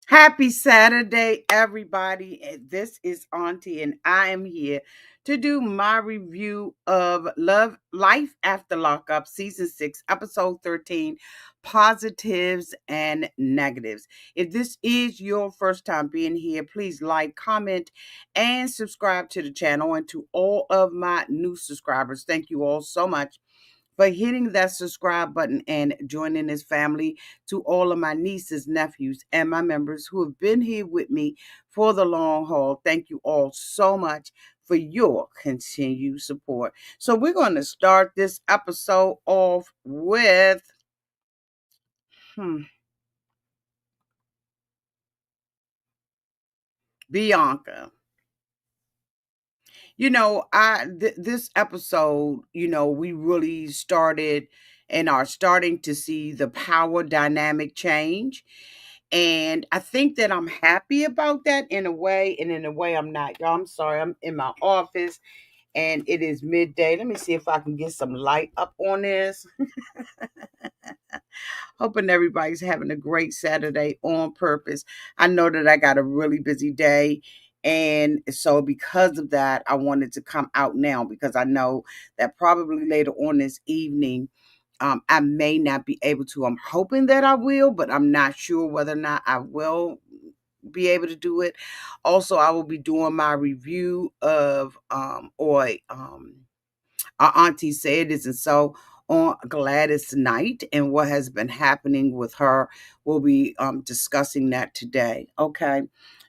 Happy Saturday, everybody. This is Auntie, and I am here to do my review of Life After Lockup, Season 6, Episode 13, Positives and Negatives. If this is your first time being here, please like, comment, and subscribe to the channel. And to all of my new subscribers, thank you all so much for hitting that subscribe button and joining this family. To all of my nieces, nephews, and my members who have been here with me for the long haul, thank you all so much for your continued support. So we're going to start this episode off with Bianca. This episode, we really started and are starting to see the power dynamic change. And I think that I'm happy about that in a way, and in a way I'm not. Y'all, I'm sorry. I'm in my office and it is midday. Let me see if I can get some light up on this. Hoping everybody's having a great Saturday on purpose. I know that I got a really busy day. And so, because of that, I wanted to come out now because I know that probably later on this evening, I may not be able to. I'm hoping that I will, but I'm not sure whether or not I will be able to do it. Also, I will be doing my review of our auntie said this, and so on Gladys night and what has been happening with her. We'll be discussing that today. Okay.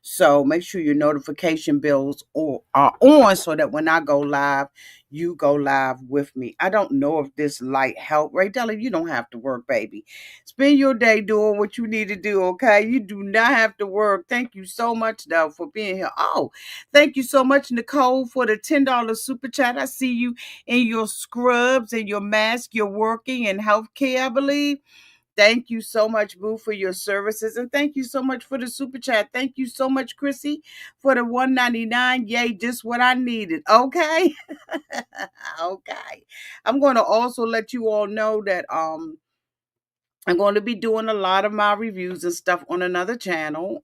So make sure your notification bells are on so that when I go live, you go live with me. I don't know if this light helped. Ray Della, you don't have to work, baby. Spend your day doing what you need to do, okay? You do not have to work. Thank you so much, though, for being here. Oh, thank you so much, Nicole, for the $10 super chat. I see you in your scrubs and your mask. You're working in healthcare, I believe. Thank you so much, Boo, for your services. And thank you so much for the super chat. Thank you so much, Chrissy, for the $1.99. Yay, just what I needed. Okay. Okay. I'm going to also let you all know that I'm going to be doing a lot of my reviews and stuff on another channel.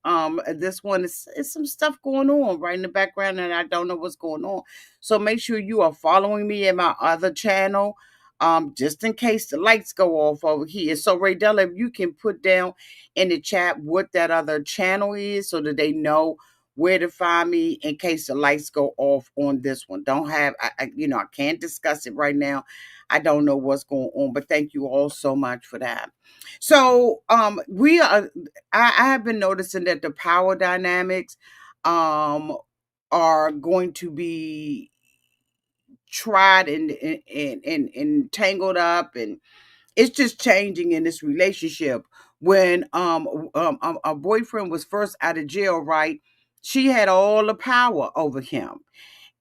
This one is some stuff going on right in the background, and I don't know what's going on. So make sure you are following me in my other channel, just in case the lights go off over here. So Raydella, if you can put down in the chat what that other channel is, so that they know where to find me in case the lights go off on this one. Don't have, I can't discuss it right now. I don't know what's going on, but thank you all so much for that. So we are I have been noticing that the power dynamics um are going to be tried and tangled up, and it's just changing in this relationship. When a boyfriend was first out of jail, right? She had all the power over him.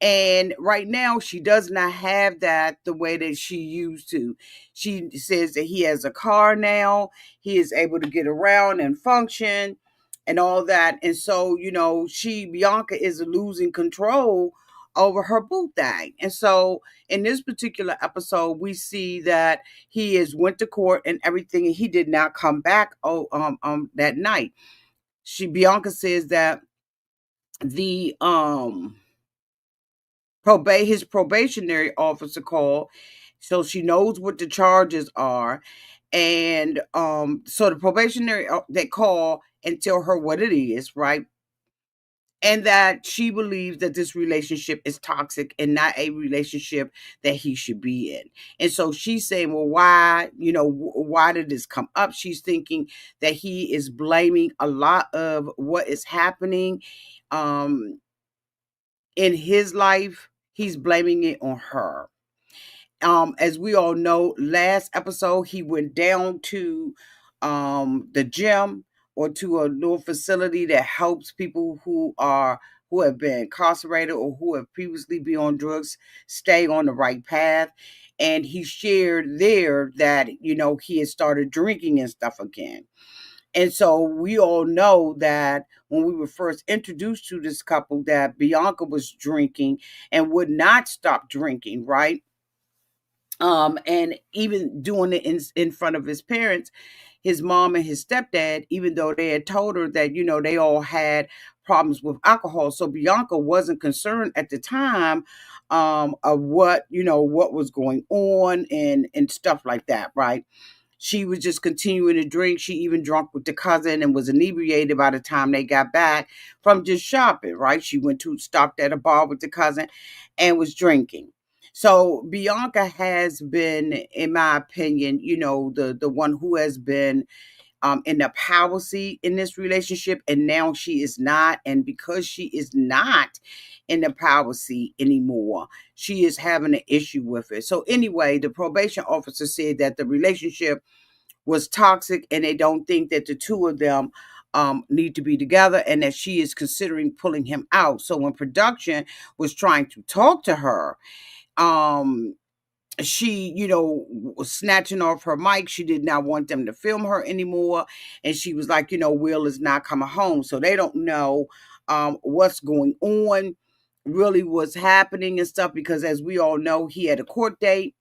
And right now, she does not have that the way that she used to. She says that he has a car now. He is able to get around and function and all that. And so, Bianca is losing control over her boo thing. And so, in this particular episode, we see that he is went to court and everything, and he did not come back that night. Bianca says that the his probationary officer called, so she knows what the charges are. And so the probationary, they call and tell her what it is, right? And that she believes that this relationship is toxic and not a relationship that he should be in. And so she's saying, well, why, why did this come up? She's thinking that he is blaming a lot of what is happening in his life. He's blaming it on her. As we all know, last episode he went down to the gym, or to a little facility that helps people who have been incarcerated or who have previously been on drugs stay on the right path. And he shared there that he had started drinking and stuff again. And so we all know that when we were first introduced to this couple, that Bianca was drinking and would not stop drinking, right? And even doing it in front of his parents. his mom and his stepdad, even though they had told her that, they all had problems with alcohol. So Bianca wasn't concerned at the time of what was going on and stuff like that, right? She was just continuing to drink. She even drunk with the cousin and was inebriated by the time they got back from just shopping, right? She stopped at a bar with the cousin and was drinking. So Bianca has been, in my opinion, the one who has been in the power seat in this relationship, and now she is not. And because she is not in the power seat anymore, she is having an issue with it. So anyway, the probation officer said that the relationship was toxic, and they don't think that the two of them need to be together, and that she is considering pulling him out. So when production was trying to talk to her, um, she, was snatching off her mic. She did not want them to film her anymore. And she was like, Will is not coming home. So they don't know what's going on, really what's happening and stuff, because as we all know, he had a court date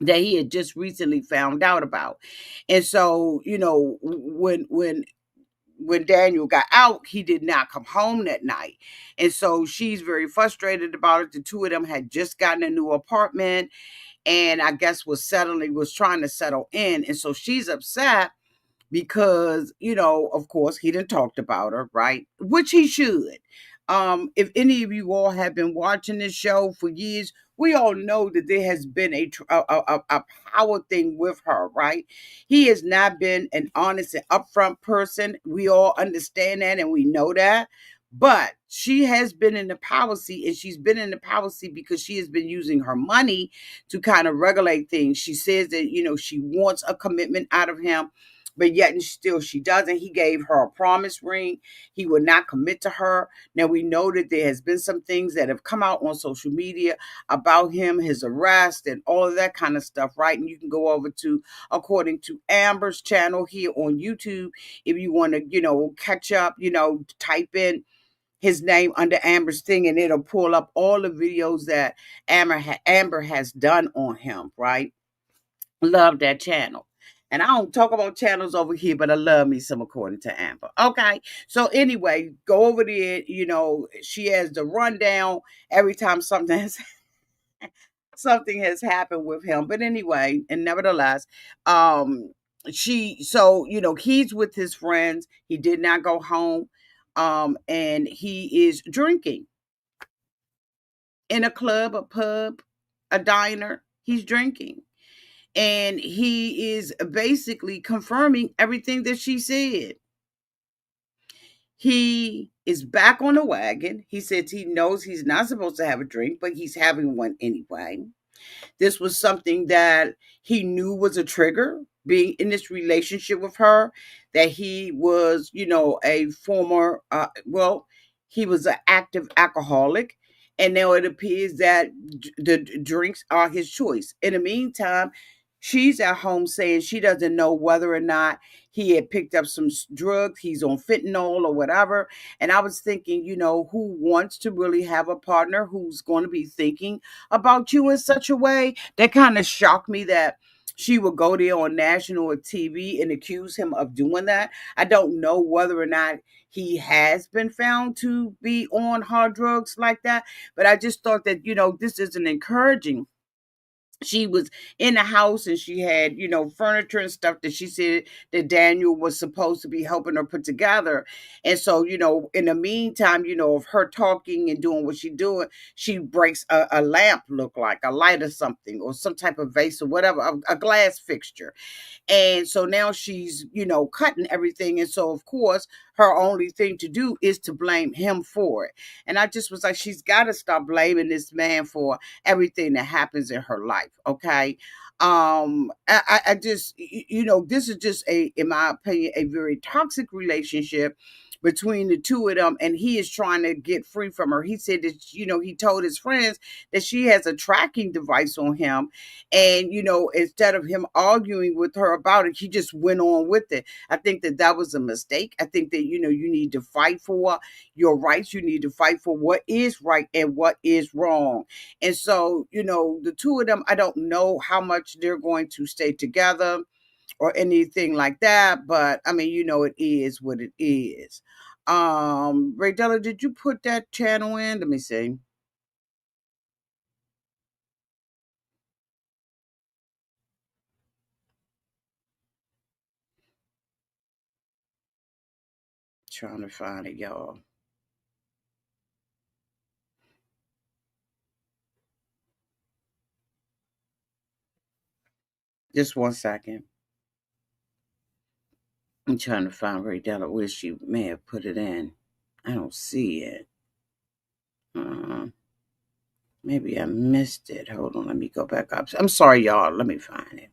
that he had just recently found out about. And so, when Daniel got out, he did not come home that night. And so she's very frustrated about it. The two of them had just gotten a new apartment, and I guess was trying to settle in. And so she's upset because, of course, he didn't talked about her, right? Which he should. If any of you all have been watching this show for years, we all know that there has been a power thing with her, right? He has not been an honest and upfront person. We all understand that and we know that. But she has been in the power seat, and she's been in the power seat because she has been using her money to kind of regulate things. She says that, she wants a commitment out of him, but yet and still she doesn't. He gave her a promise ring. He would not commit to her. Now we know that there has been some things that have come out on social media about him, his arrest and all of that kind of stuff, right? And you can go over to, according to Amber's channel here on YouTube, if you want to, catch up, type in his name under Amber's thing, and it'll pull up all the videos that Amber has done on him, right? Love that channel. And I don't talk about channels over here, but I love me some according to Amber. Okay. So anyway, go over there. She has the rundown every time something has happened with him. But anyway, and nevertheless, he's with his friends. He did not go home. And he is drinking in a club, a pub, a diner. He's drinking. And he is basically confirming everything that she said. He is back on the wagon. He says he knows he's not supposed to have a drink, but he's having one anyway. This was something that he knew was a trigger, being in this relationship with her, that he was, a former, he was an active alcoholic. And now it appears that the drinks are his choice. In the meantime, she's at home saying she doesn't know whether or not he had picked up some drugs, he's on fentanyl or whatever. And I was thinking, who wants to really have a partner who's going to be thinking about you in such a way? That kind of shocked me that she would go there on national TV and accuse him of doing that. I don't know whether or not he has been found to be on hard drugs like that, but I just thought that, this isn't encouraging. She was in the house and she had, furniture and stuff that she said that Daniel was supposed to be helping her put together. And so, in the meantime, of her talking and doing what she's doing, she breaks a lamp, look like a light or something, or some type of vase or whatever, a glass fixture. And so now she's, cutting everything. And so, of course, her only thing to do is to blame him for it. And I just was like, she's got to stop blaming this man for everything that happens in her life. Okay. I just, this is just in my opinion, a very toxic relationship between the two of them, and he is trying to get free from her. He said that, he told his friends that she has a tracking device on him, and, instead of him arguing with her about it, he just went on with it. I think that was a mistake. I think that, you need to fight for your rights. You need to fight for what is right and what is wrong. And so, the two of them, I don't know how much they're going to stay together. or anything like that. But I mean, it is what it is. Ray Della, did you put that channel in? Let me see. Trying to find it, y'all. Just one second. I'm trying to find Ray Della where she may have put it in. I don't see it. Uh, Maybe I missed it. Hold on, let me go back up. I'm sorry, y'all. Let me find it.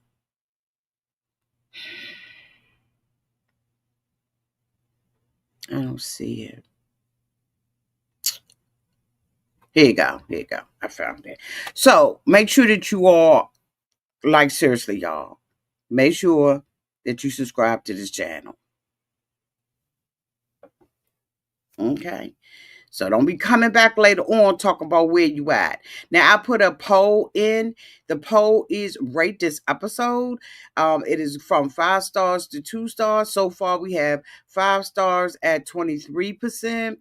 I don't see it. Here you go. Here you go. I found it. So make sure that you all, like, seriously, y'all, make sure that you subscribe to this channel. Okay. So don't be coming back later on talking about where you at. Now I put a poll in. The poll is rate this episode. It is from 5 stars to 2 stars. So far we have 5 stars at 23%.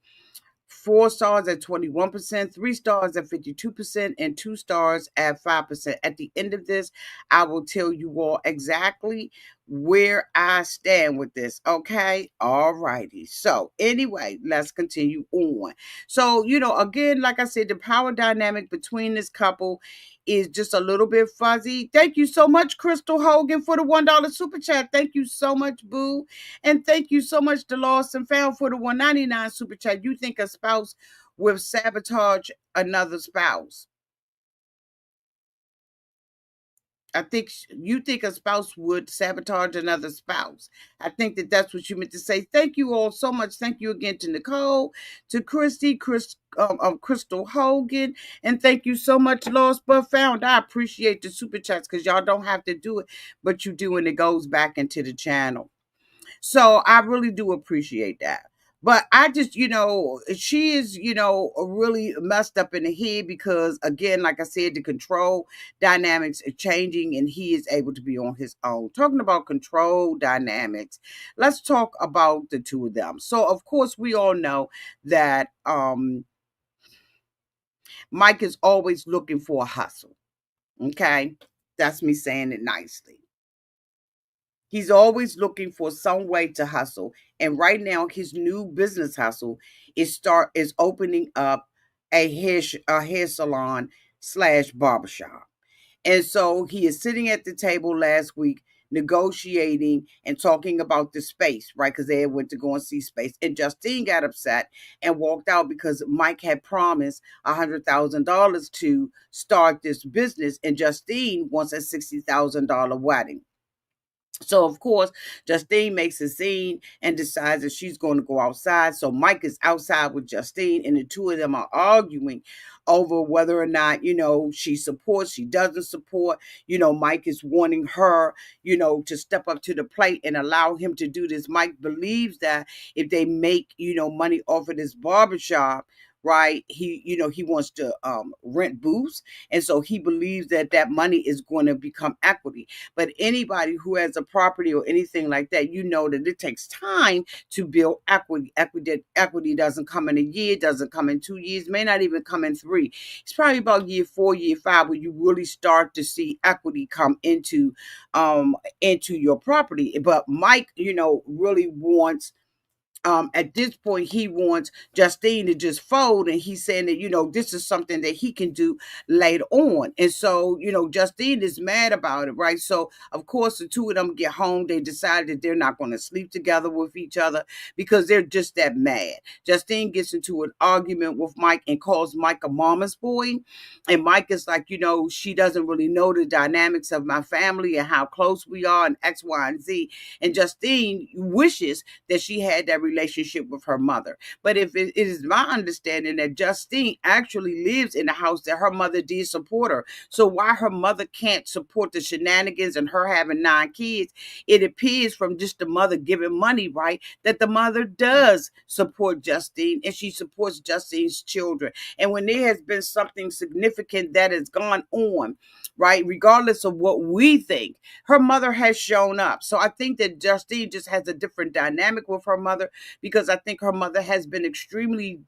4 stars at 21%, 3 stars at 52%, and 2 stars at 5%. At the end of this, I will tell you all exactly where I stand with this. Okay. All righty. So, anyway, let's continue on. So, again, like I said, the power dynamic between this couple is just a little bit fuzzy. Thank you so much, Crystal Hogan, for the $1 super chat. Thank you so much, Boo. And thank you so much, The Lost and Found, for the 199 super chat. You think a spouse will sabotage another spouse? I think you think a spouse would sabotage another spouse. I think that that's what you meant to say. Thank you all so much. Thank you again to Nicole, to Crystal Hogan, and thank you so much, Lost but Found. I appreciate the super chats because y'all don't have to do it, but you do, and it goes back into the channel. So I really do appreciate that. But I just, she is, really messed up in the head because, again, like I said, the control dynamics are changing and he is able to be on his own. Talking about control dynamics, let's talk about the two of them. So, of course, we all know that Mike is always looking for a hustle. Okay. That's me saying it nicely. He's always looking for some way to hustle. And right now, his new business hustle is opening up a hair salon slash barbershop. And so he is sitting at the table last week negotiating and talking about the space, right? Because they went to go and see space. And Justine got upset and walked out because Mike had promised $100,000 to start this business, and Justine wants a $60,000 wedding. So, of course, Justine makes a scene and decides that she's going to go outside. So Mike is outside with Justine, and the two of them are arguing over whether or not, she supports, she doesn't support. Mike is wanting her, to step up to the plate and allow him to do this. Mike believes that if they make, money off of this barbershop, right, he wants to rent booths. And so he believes that that money is going to become equity. But anybody who has a property or anything like that, that it takes time to build equity. Equity doesn't come in a year, doesn't come in 2 years, may not even come in 3. It's probably about year 4, year 5 where you really start to see equity come into your property. But Mike, really wants, at this point, he wants Justine to just fold, and he's saying that, this is something that he can do later on. And so, Justine is mad about it, right? So, of course, the two of them get home. They decide that they're not going to sleep together with each other because they're just that mad. Justine gets into an argument with Mike and calls Mike a mama's boy. And Mike is like, she doesn't really know the dynamics of my family and how close we are and X, Y, and Z. And Justine wishes that she had that relationship relationship with her mother. But if it is my understanding that Justine actually lives in the house that her mother did support her. So why her mother can't support the shenanigans and her having 9 kids, it appears from just the mother giving money, right, that the mother does support Justine and she supports Justine's children. And when there has been something significant that has gone on, right, regardless of what we think, her mother has shown up. So I think that Justine just has a different dynamic with her mother, because I think her mother has been extremely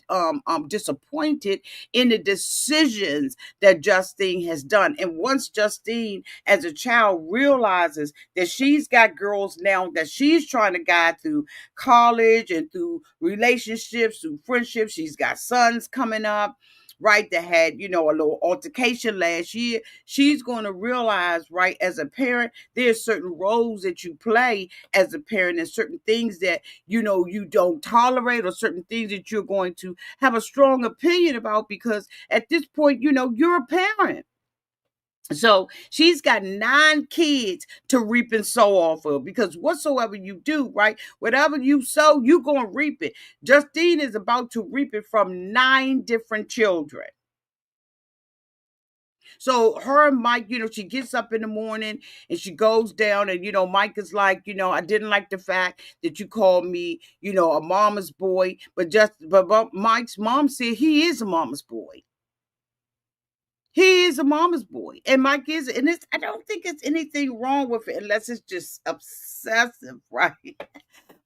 disappointed in the decisions that Justine has done. And once Justine, as a child, realizes that she's got girls now that she's trying to guide through college and through relationships, through friendships, she's got sons coming up, right, that had, a little altercation last year. She's going to realize, right, as a parent, there's certain roles that you play as a parent and certain things that, you don't tolerate, or certain things that you're going to have a strong opinion about, because at this point, you're a parent. So she's got 9 kids to reap and sow off of, because whatsoever you do, right, whatever you sow, you're going to reap it. Justine is about to reap it from 9 different children. So her and Mike, she gets up in the morning and she goes down, and, Mike is like, I didn't like the fact that you called me, a mama's boy, but Mike's mom said he is a mama's boy. He is a mama's boy. And Mike is, and I don't think it's anything wrong with it, unless it's just obsessive, right?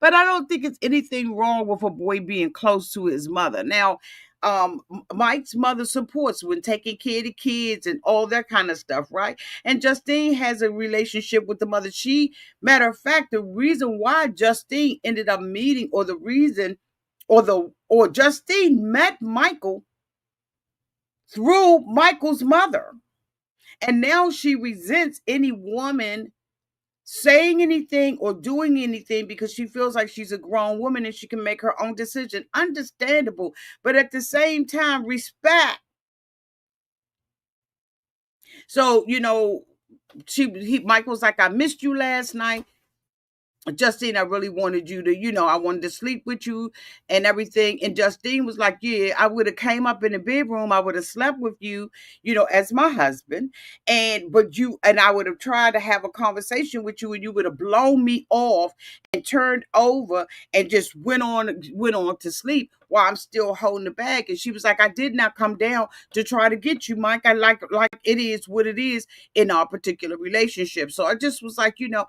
But I don't think it's anything wrong with a boy being close to his mother. Now, Mike's mother supports when taking care of the kids and all that kind of stuff, right? And Justine has a relationship with the mother. Matter of fact, the reason why Justine ended up meeting, or the reason, or Justine met Michael through Michael's mother. And now she resents any woman saying anything or doing anything, because she feels like she's a grown woman and she can make her own decision. Understandable, but at the same time, respect. So, Mike was like, I missed you last night, Justine, I really wanted you to, I wanted to sleep with you and everything. And Justine was like, yeah, I would have came up in the bedroom. I would have slept with you, as my husband. And I would have tried to have a conversation with you, and you would have blown me off and turned over and just went on to sleep while I'm still holding the bag. And she was like, I did not come down to try to get you, Mike. I like it is what it is in our particular relationship. So I just was like, I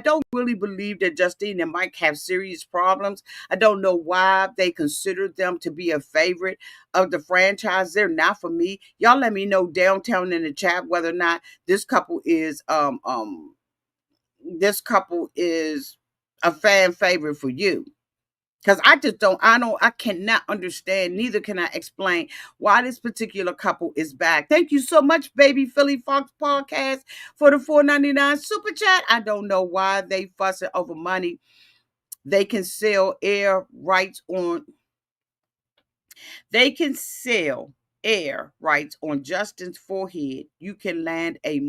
don't really believe that Justine and Mike have serious problems. I don't know why they consider them to be a favorite of the franchise. They're not for me. Y'all let me know downtown in the chat whether or not this couple is a fan favorite for you. Because I cannot understand, neither can I explain why this particular couple is back. Thank you so much, Baby Philly Fox Podcast, for the $4.99 super chat. I don't know why they fussing over money. They can sell air rights on Justin's forehead. You can land a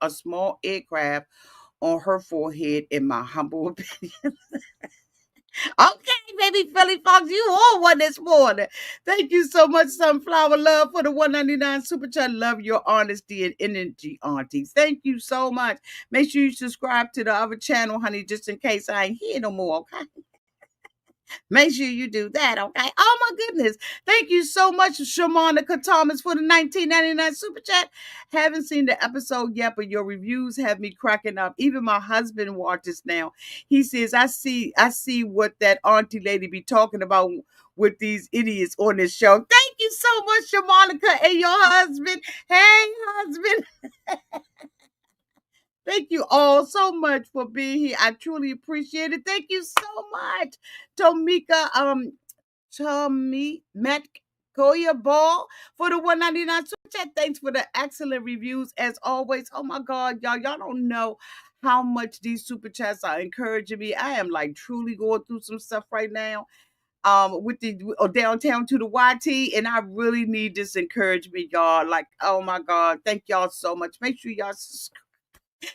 small aircraft on her forehead, in my humble opinion. Okay, baby Philly Fox, you all won this morning. Thank you so much, Sunflower Love, for the $1.99 super chat. Love your honesty and energy, auntie. Thank you so much. Make sure you subscribe to the other channel, honey, just in case I ain't here no more, okay? Make sure you do that, okay? Oh my goodness. Thank you so much, Shamonica Thomas, for the $19.99 super chat. Haven't seen the episode yet, but your reviews have me cracking up. Even my husband watches now. He says, I see what that auntie lady be talking about with these idiots on this show. Thank you so much, Shamonica, and your husband. Hey, husband. Thank you all so much for being here. I truly appreciate it. Thank you so much, Tomika, Koya Ball, for the $1.99 super chat. Thanks for the excellent reviews as always. Oh my God, y'all don't know how much these super chats are encouraging me. I am like truly going through some stuff right now. With the downtown to the YT, and I really need this encouragement, y'all. Like, oh my God, thank y'all so much. Make sure y'all subscribe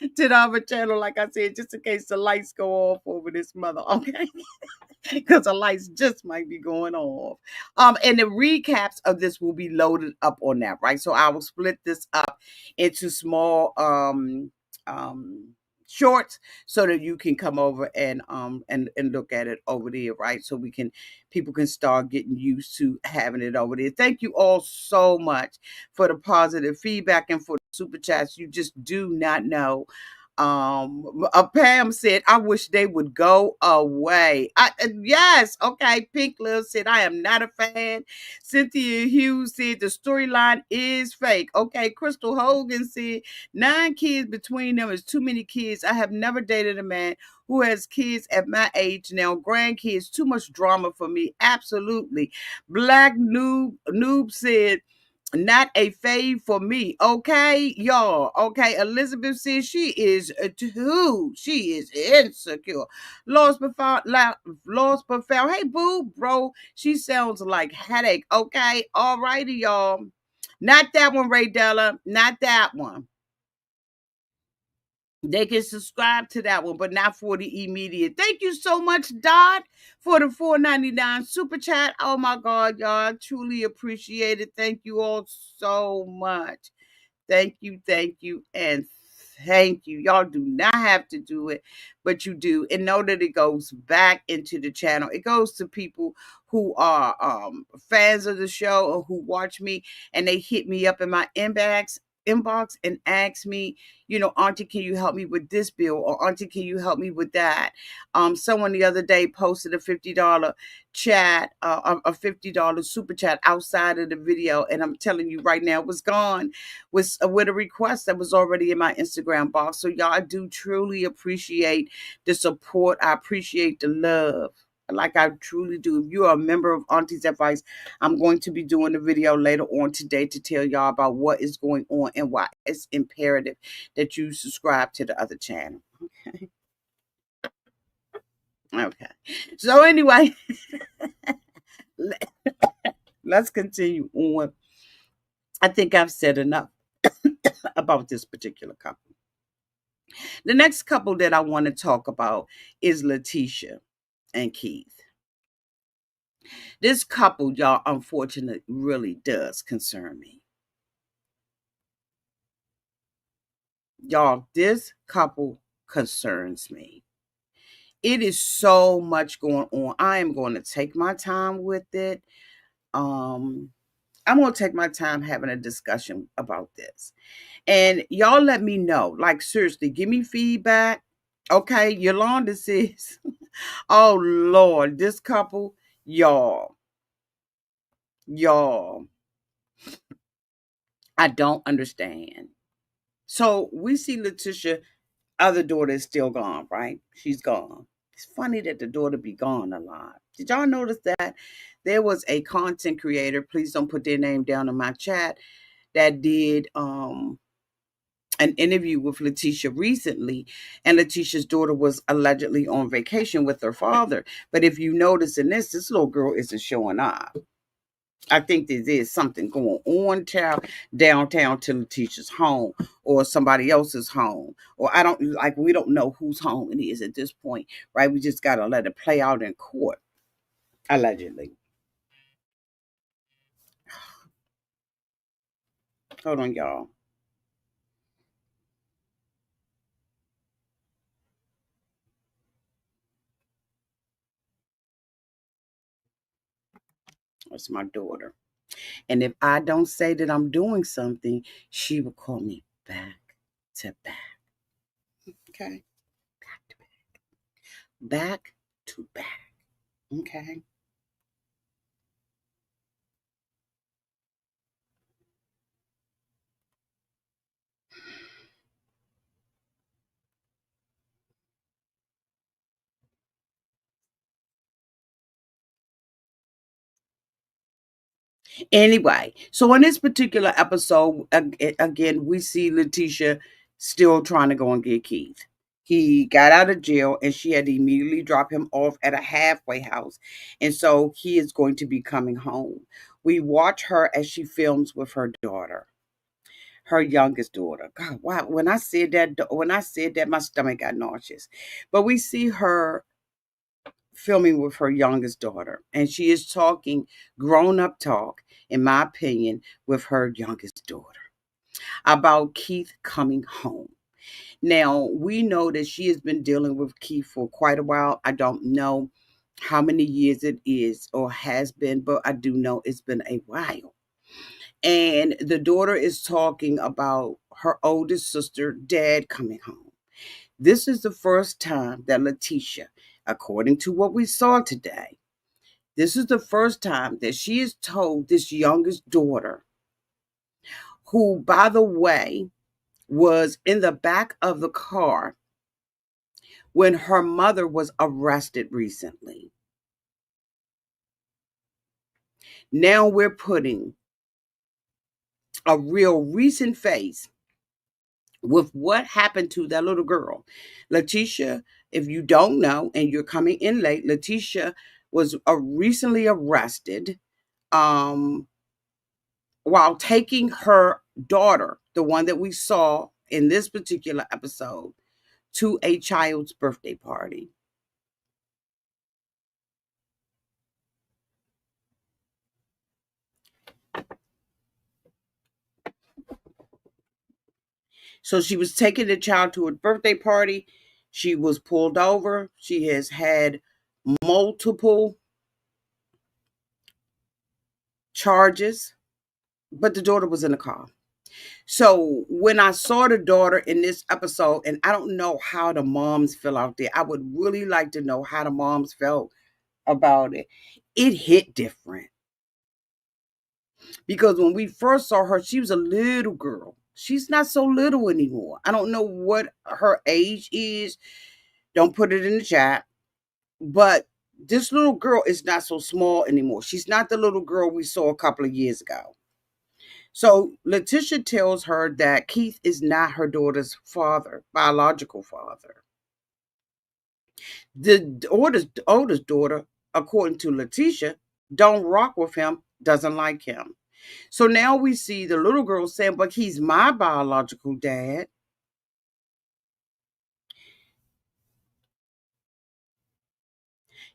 to the other channel, like I said, just in case the lights go off over this mother, okay? because the lights just might be going off. And the recaps of this will be loaded up on that, right? So I will split this up into small um shorts so that you can come over and look at it over there, right? So we can people can start getting used to having it over there. Thank you all so much for the positive feedback and for the super chats. You just do not know. Pam said, I wish they would go away. Yes, okay. Pink Lil said, I am not a fan. Cynthia Hughes said, the storyline is fake. Okay. Crystal Hogan said, 9 kids between them is too many kids. I have never dated a man who has kids at my age now. Grandkids, too much drama for me. Absolutely. Black Noob said, not a fave for me. Okay, y'all. Okay, Elizabeth says she is too. She is insecure. Lost but found. Hey, boo, bro. She sounds like headache. Okay, all righty, y'all. Not that one, Ray Della. Not that one. They can subscribe to that one, but not for the immediate. Thank you so much, Dot, for the 4.99 super chat. Oh my God, y'all. I truly appreciate it. Thank you all so much. Thank you, and thank you. Y'all do not have to do it, but you do. And know that it goes back into the channel. It goes to people who are fans of the show or who watch me and they hit me up in my inbox and ask me, Auntie, can you help me with this bill? Or Auntie, can you help me with that? Someone the other day posted a $50 chat, a $50 super chat outside of the video. And I'm telling you right now, it was gone with a request that was already in my Instagram box. So y'all, I do truly appreciate the support. I appreciate the love. Like I truly do. If you are a member of Auntie's Advice, I'm going to be doing a video later on today to tell y'all about what is going on and why it's imperative that you subscribe to the other channel. Okay. Okay. So anyway, let's continue on. I think I've said enough about this particular couple. The next couple that I want to talk about is LaTisha and Keith. This couple, y'all, unfortunately, really does concern me. Y'all, this couple concerns me. It is so much going on. I am going to take my time with it. I'm going to take my time having a discussion about this. And y'all let me know. Like, seriously, give me feedback. Okay, Yolanda says, oh, Lord, this couple, y'all, I don't understand. So we see LaTisha, other daughter is still gone, right? She's gone. It's funny that the daughter be gone a lot. Did y'all notice that? There was a content creator, please don't put their name down in my chat, that did an interview with LaTisha recently, and LaTisha's daughter was allegedly on vacation with her father. But if you notice in this little girl isn't showing up. I think there is something going on downtown to LaTisha's home or somebody else's home. Or we don't know whose home it is at this point, right? We just got to let it play out in court, allegedly. Hold on, y'all. It's my daughter. And if I don't say that I'm doing something, she will call me back to back. Okay? Back to back. Back to back. Okay? Anyway, so in this particular episode, again, we see LaTisha still trying to go and get Keith. He got out of jail and she had to immediately drop him off at a halfway house. And so he is going to be coming home. We watch her as she films with her daughter, her youngest daughter. God, wow. When I said that, my stomach got nauseous. But we see her filming with her youngest daughter, and she is talking grown up talk, in my opinion, with her youngest daughter about Keith coming home. Now, we know that she has been dealing with Keith for quite a while. I don't know how many years it is or has been, but I do know it's been a while. And the daughter is talking about her oldest sister, dad coming home. This is the first time that LaTisha, according to what we saw today, this is the first time that she is told this youngest daughter, who, by the way, was in the back of the car when her mother was arrested recently. Now we're putting a real recent face with what happened to that little girl. LaTisha, if you don't know and you're coming in late, LaTisha was recently arrested um, while taking her daughter, the one that we saw in this particular episode, to a child's birthday party. So she was taking the child to a birthday party. She was pulled over. She has had multiple charges, but the daughter was in the car. So when I saw the daughter in this episode, and I don't know how the moms feel out there, I would really like to know how the moms felt about it. It hit different because when we first saw her, she was a little girl. She's not so little anymore. I don't know what her age is. Don't put it in the chat. But this little girl is not so small anymore. She's not the little girl we saw a couple of years ago. So LaTisha tells her that Keith is not her daughter's father, biological father. The oldest daughter, according to LaTisha, don't rock with him, doesn't like him. So now we see the little girl saying, but he's my biological dad.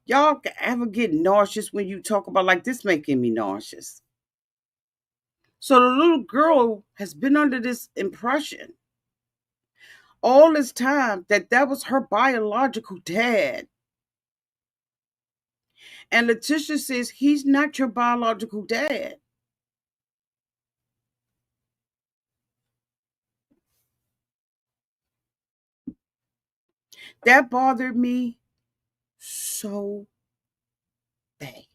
Y'all ever get nauseous when you talk about like this making me nauseous? So the little girl has been under this impression all this time that that was her biological dad. And LaTisha says, he's not your biological dad. That bothered me so bad.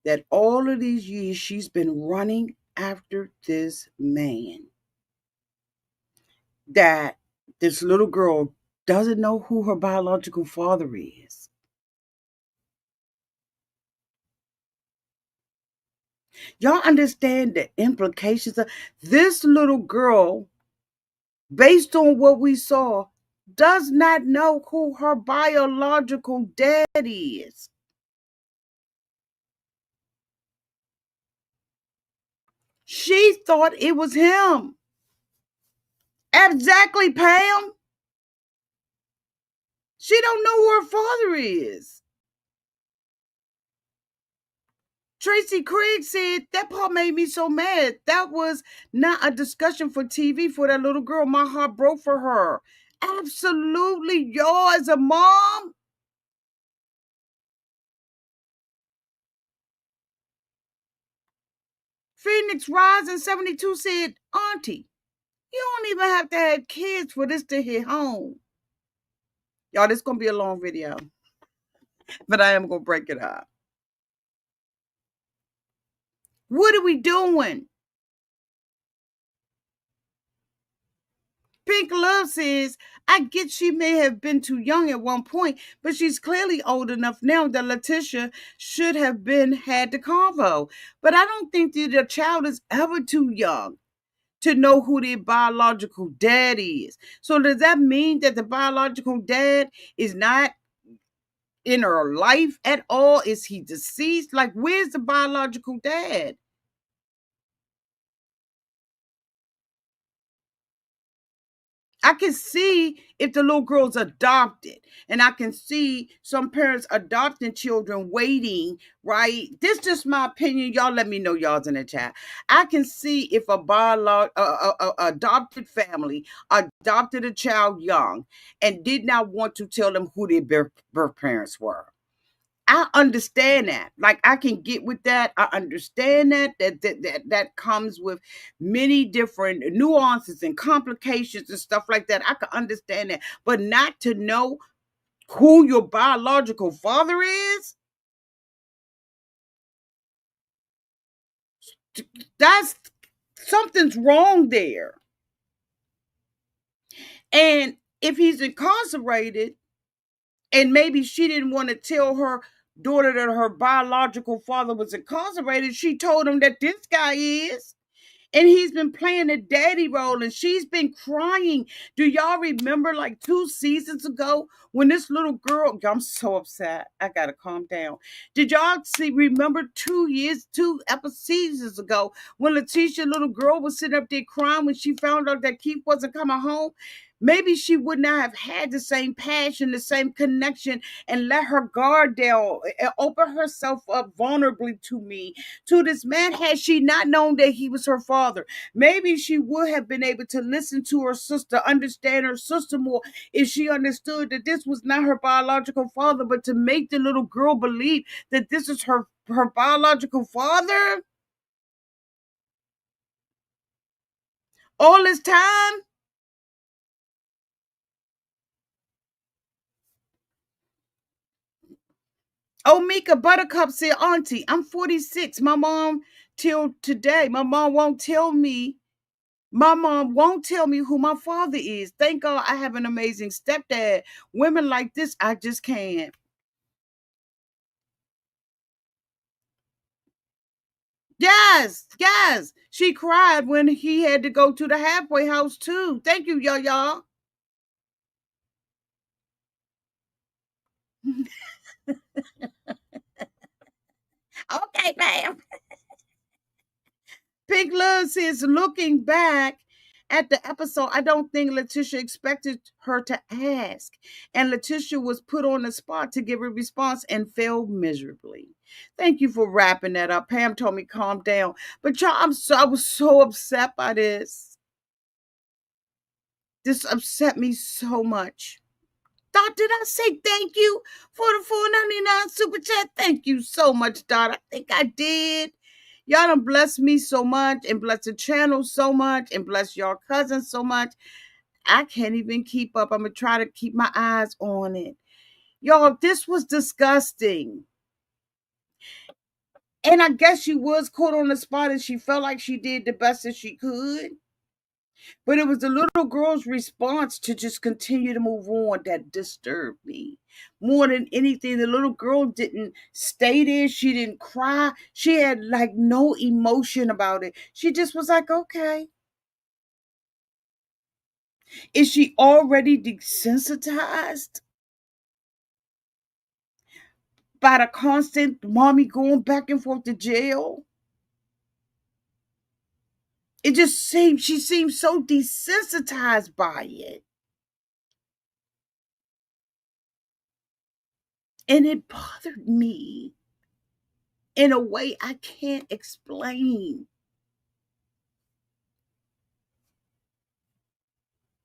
That all of these years she's been running after this man. That this little girl doesn't know who her biological father is. Y'all understand the implications of this little girl, based on what we saw, does not know who her biological dad is. She thought it was him. Exactly, Pam. She don't know who her father is. Tracy Craig said that part made me so mad. That was not a discussion for TV for that little girl. My heart broke for her. Absolutely, y'all, as a mom. Phoenix Rising 72 said, Auntie, you don't even have to have kids for this to hit home. Y'all, this is going to be a long video, but I am going to break it up. What are we doing? Pink Love says, I get she may have been too young at one point, but she's clearly old enough now that LaTisha should have been had the convo. But I don't think that a child is ever too young to know who their biological dad is. So does that mean that the biological dad is not in her life at all? Is he deceased? Like, where's the biological dad? I can see if the little girl's adopted, and I can see some parents adopting children waiting, right? This is just my opinion. Y'all let me know y'all's in the chat. I can see if adopted family adopted a child young and did not want to tell them who their birth parents were. I understand that. Like I can get with that. I understand that comes with many different nuances and complications and stuff like that. I can understand that. But not to know who your biological father is, that's something's wrong there. And if he's incarcerated and maybe she didn't want to tell her daughter that her biological father was incarcerated, she told him that this guy is. And he's been playing a daddy role and she's been crying. Do y'all remember like 2 seasons ago when this little girl, I'm so upset. I gotta calm down. Did y'all remember 2 seasons ago when LaTisha little girl was sitting up there crying when she found out that Keith wasn't coming home? Maybe she would not have had the same passion, the same connection, and let her guard down, and open herself up vulnerably to me, to this man, had she not known that he was her father. Maybe she would have been able to listen to her sister, understand her sister more, if she understood that this was not her biological father, but to make the little girl believe that this is her biological father all this time. Oh, Mika Buttercup said, Auntie, I'm 46. My mom, till today, my mom won't tell me who my father is. Thank God I have an amazing stepdad. Women like this, I just can't. Yes, yes. She cried when he had to go to the halfway house too. Thank you, y'all. Okay, ma'am. Pink Love says, looking back at the episode, I don't think LaTisha expected her to ask. And LaTisha was put on the spot to give a response and failed miserably. Thank you for wrapping that up. Pam told me calm down. But y'all, I was so upset by this. This upset me so much. Dot, did I say thank you for the 4.99 super chat? Thank you so much, Dot. I think I did. Y'all done bless me so much and bless the channel so much and bless y'all cousins so much. I can't even keep up. I'm going to try to keep my eyes on it. Y'all, this was disgusting. And I guess she was caught on the spot and she felt like she did the best that she could. But it was the little girl's response to just continue to move on that disturbed me. More than anything, the little girl didn't stay there. She didn't cry. She had like no emotion about it. She just was like, okay. Is she already desensitized by the constant mommy going back and forth to jail? It just seemed, she seemed so desensitized by it. And it bothered me in a way I can't explain.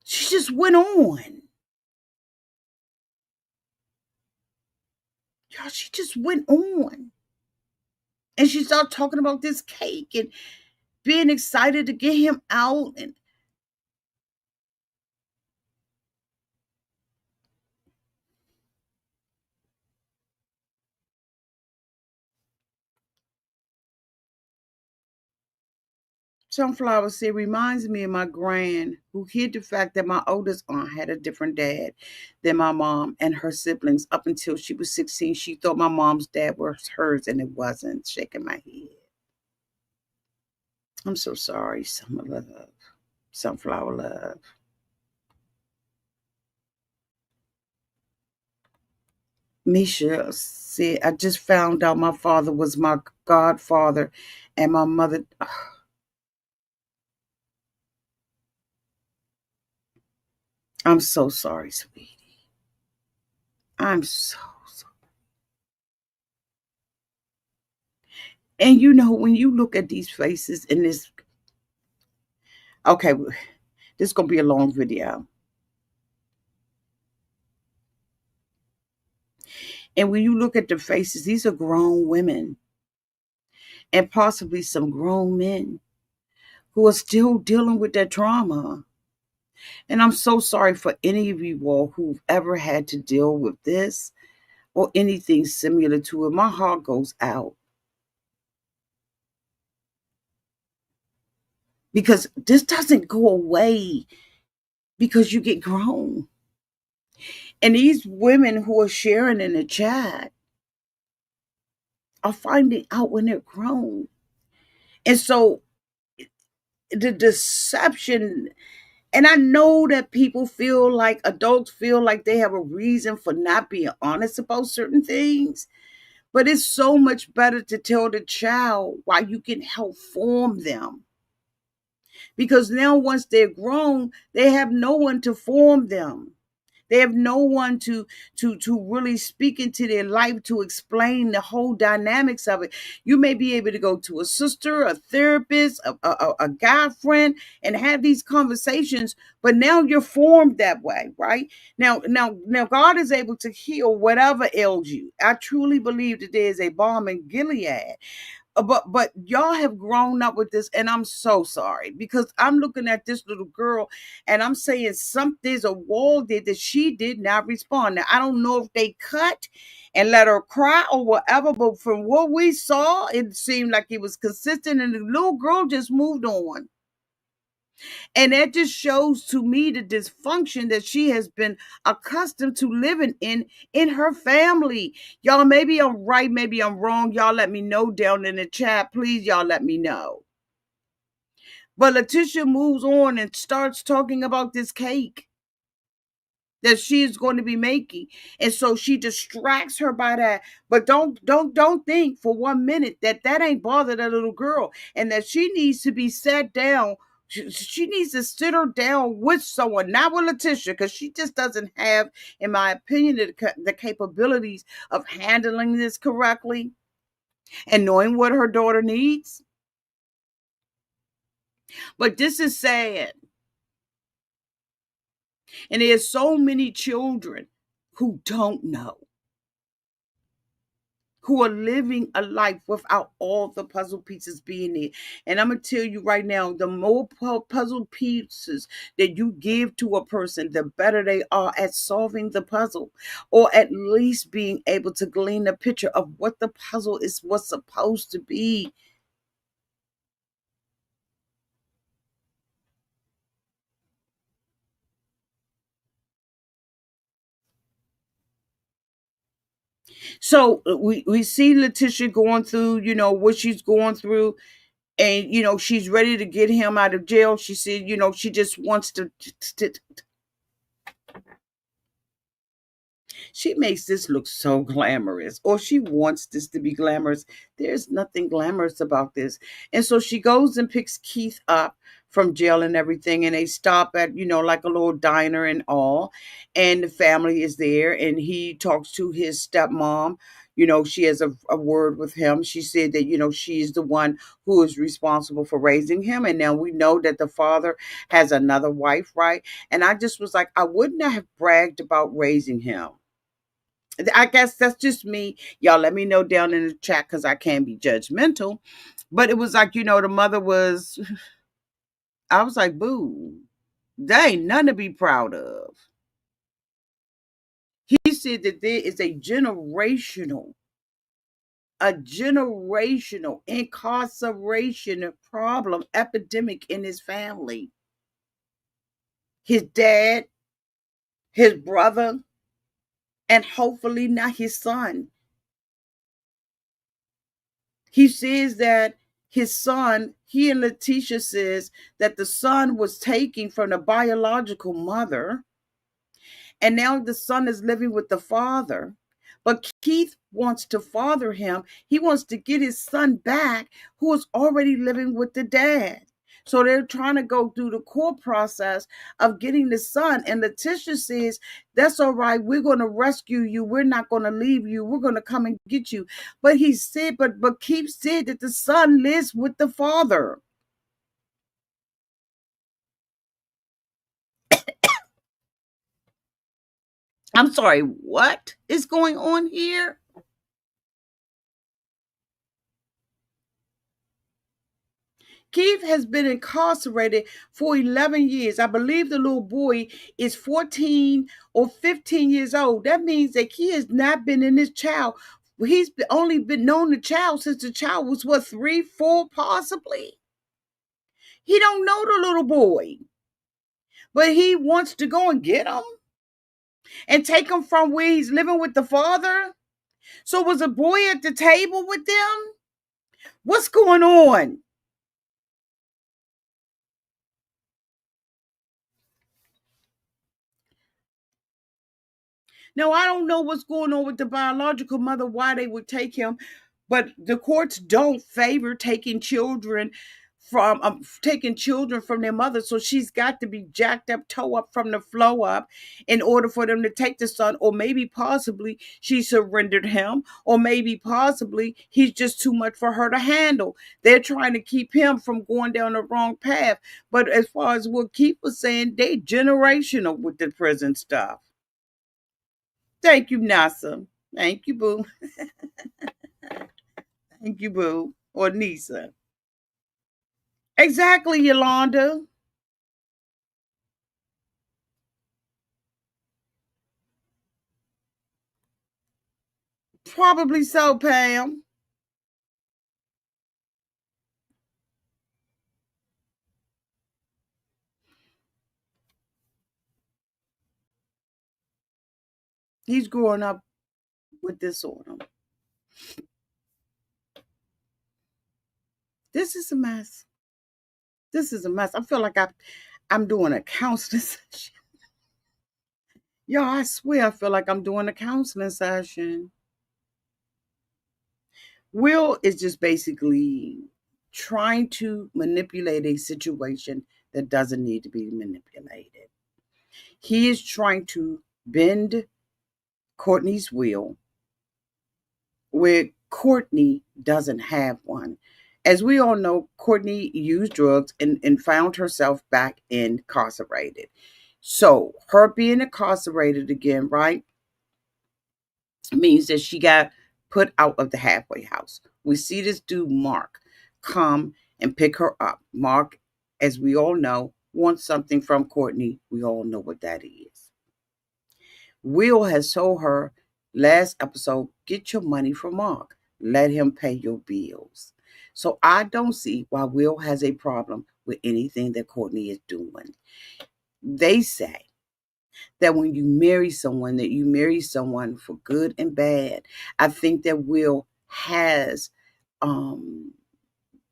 She just went on. Y'all, she just went on. And she started talking about this cake and being excited to get him out. And Sunflower said, reminds me of my gran who hid the fact that my oldest aunt had a different dad than my mom and her siblings up until she was 16. She thought my mom's dad was hers and it wasn't. Shaking my head. I'm so sorry, Summer Love. Sunflower Love. Misha said, I just found out my father was my godfather and my mother. I'm so sorry, sweetie. I'm so sorry. And when you look at these faces in this, okay, this is going to be a long video. And when you look at the faces, these are grown women and possibly some grown men who are still dealing with their trauma. And I'm so sorry for any of you all who've ever had to deal with this or anything similar to it. My heart goes out because this doesn't go away because you get grown. And these women who are sharing in the chat are finding out when they're grown. And so the deception, and I know that people feel like adults feel like they have a reason for not being honest about certain things. But it's so much better to tell the child why you can help form them. Because now, once they're grown, they have no one to form them. They have no one to really speak into their life to explain the whole dynamics of it. You may be able to go to a sister, a therapist, a guy friend, and have these conversations. But now you're formed that way, right? Now, God is able to heal whatever ails you. I truly believe that there is a balm in Gilead. But y'all have grown up with this, and I'm so sorry because I'm looking at this little girl and I'm saying there's a wall there that she did not respond. Now I don't know if they cut and let her cry or whatever, but from what we saw, it seemed like it was consistent, and the little girl just moved on. And that just shows to me the dysfunction that she has been accustomed to living in her family. Y'all, maybe I'm right, maybe I'm wrong. Y'all let me know down in the chat. Please, y'all let me know. But LaTisha moves on and starts talking about this cake that she is going to be making, and so she distracts her by that. But don't think for 1 minute that ain't bother that little girl, and that she needs to be sat down. She needs to sit her down with someone, not with LaTisha, because she just doesn't have, in my opinion, the capabilities of handling this correctly and knowing what her daughter needs. But this is sad. And there's so many children who don't know, who are living a life without all the puzzle pieces being there. And I'm going to tell you right now, the more puzzle pieces that you give to a person, the better they are at solving the puzzle, or at least being able to glean a picture of what the puzzle is, what's supposed to be. So we see LaTisha going through, what she's going through, and she's ready to get him out of jail. She said, she just wants to she makes this look so glamorous, or she wants this to be glamorous. There's nothing glamorous about this. And so she goes and picks Keith up from jail and everything, and they stop at, like a little diner and all. And the family is there, and he talks to his stepmom. She has a word with him. She said that, she's the one who is responsible for raising him. And now we know that the father has another wife, right? And I just was like, I wouldn't have bragged about raising him. I guess that's just me. Y'all let me know down in the chat because I can't be judgmental. But it was like, the mother was, I was like, boo, that ain't nothing to be proud of. He said that there is a generational incarceration problem, epidemic in his family. His dad, his brother, and hopefully not his son. He says that his son, he and LaTisha says that the son was taken from the biological mother, and now the son is living with the father. But Keith wants to father him. He wants to get his son back, who is already living with the dad. So they're trying to go through the court process of getting the son. And LaTisha says, that's all right. We're going to rescue you. We're not going to leave you. We're going to come and get you. But he said, but Keith said that the son lives with the father. I'm sorry, what is going on here? Keith has been incarcerated for 11 years. I believe the little boy is 14 or 15 years old. That means that he has not been in this child. He's only been known the child since the child was what, 3, 4, possibly. He don't know the little boy, but he wants to go and get him and take him from where he's living with the father. So was a boy at the table with them? What's going on? Now, I don't know what's going on with the biological mother, why they would take him, but the courts don't favor taking children from their mother. So she's got to be jacked up, toe up from the flow up in order for them to take the son, or maybe possibly she surrendered him, or maybe possibly he's just too much for her to handle. They're trying to keep him from going down the wrong path. But as far as what Keith was saying, they generational with the prison stuff. Thank you, Nasa. Thank you, boo. Thank you, boo. Or Nisa. Exactly, Yolanda. Probably so, Pam. He's growing up with this on him. This is a mess. This is a mess. I feel like I'm doing a counseling session. Yo, I swear I feel like I'm doing a counseling session. Will is just basically trying to manipulate a situation that doesn't need to be manipulated. He is trying to bend Courtney's will where Courtney doesn't have one. As we all know, Courtney used drugs and found herself back incarcerated. So her being incarcerated again, right, means that she got put out of the halfway house. We see this dude, Mark, come and pick her up. Mark, as we all know, wants something from Courtney. We all know what that is. Will has told her last episode, get your money from Mark. Let him pay your bills. So I don't see why Will has a problem with anything that Courtney is doing. They say that when you marry someone, that you marry someone for good and bad. I think that Will has um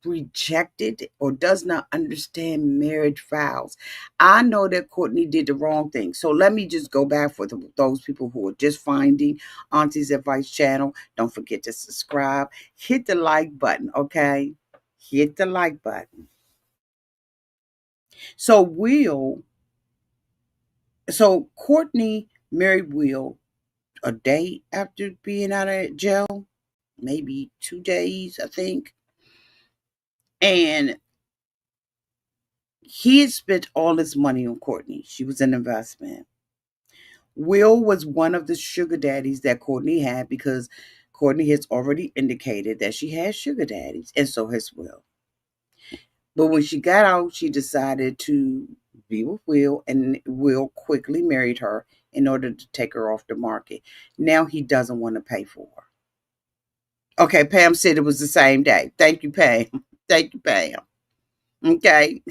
rejected or does not understand marriage vows. I know that Courtney did the wrong thing. So let me just go back for those people who are just finding Auntie's Advice channel. Don't forget to subscribe. Hit the like button, okay? Hit the like button. So Courtney married Will a day after being out of jail, maybe 2 days, I think. And he had spent all his money on Courtney. She was an investment. Will was one of the sugar daddies that Courtney had because Courtney has already indicated that she has sugar daddies, and so has Will. But when she got out, she decided to be with Will, and Will quickly married her in order to take her off the market. Now he doesn't want to pay for her. Okay, Pam said it was the same day. Thank you, Pam. Thank you, Pam. Okay.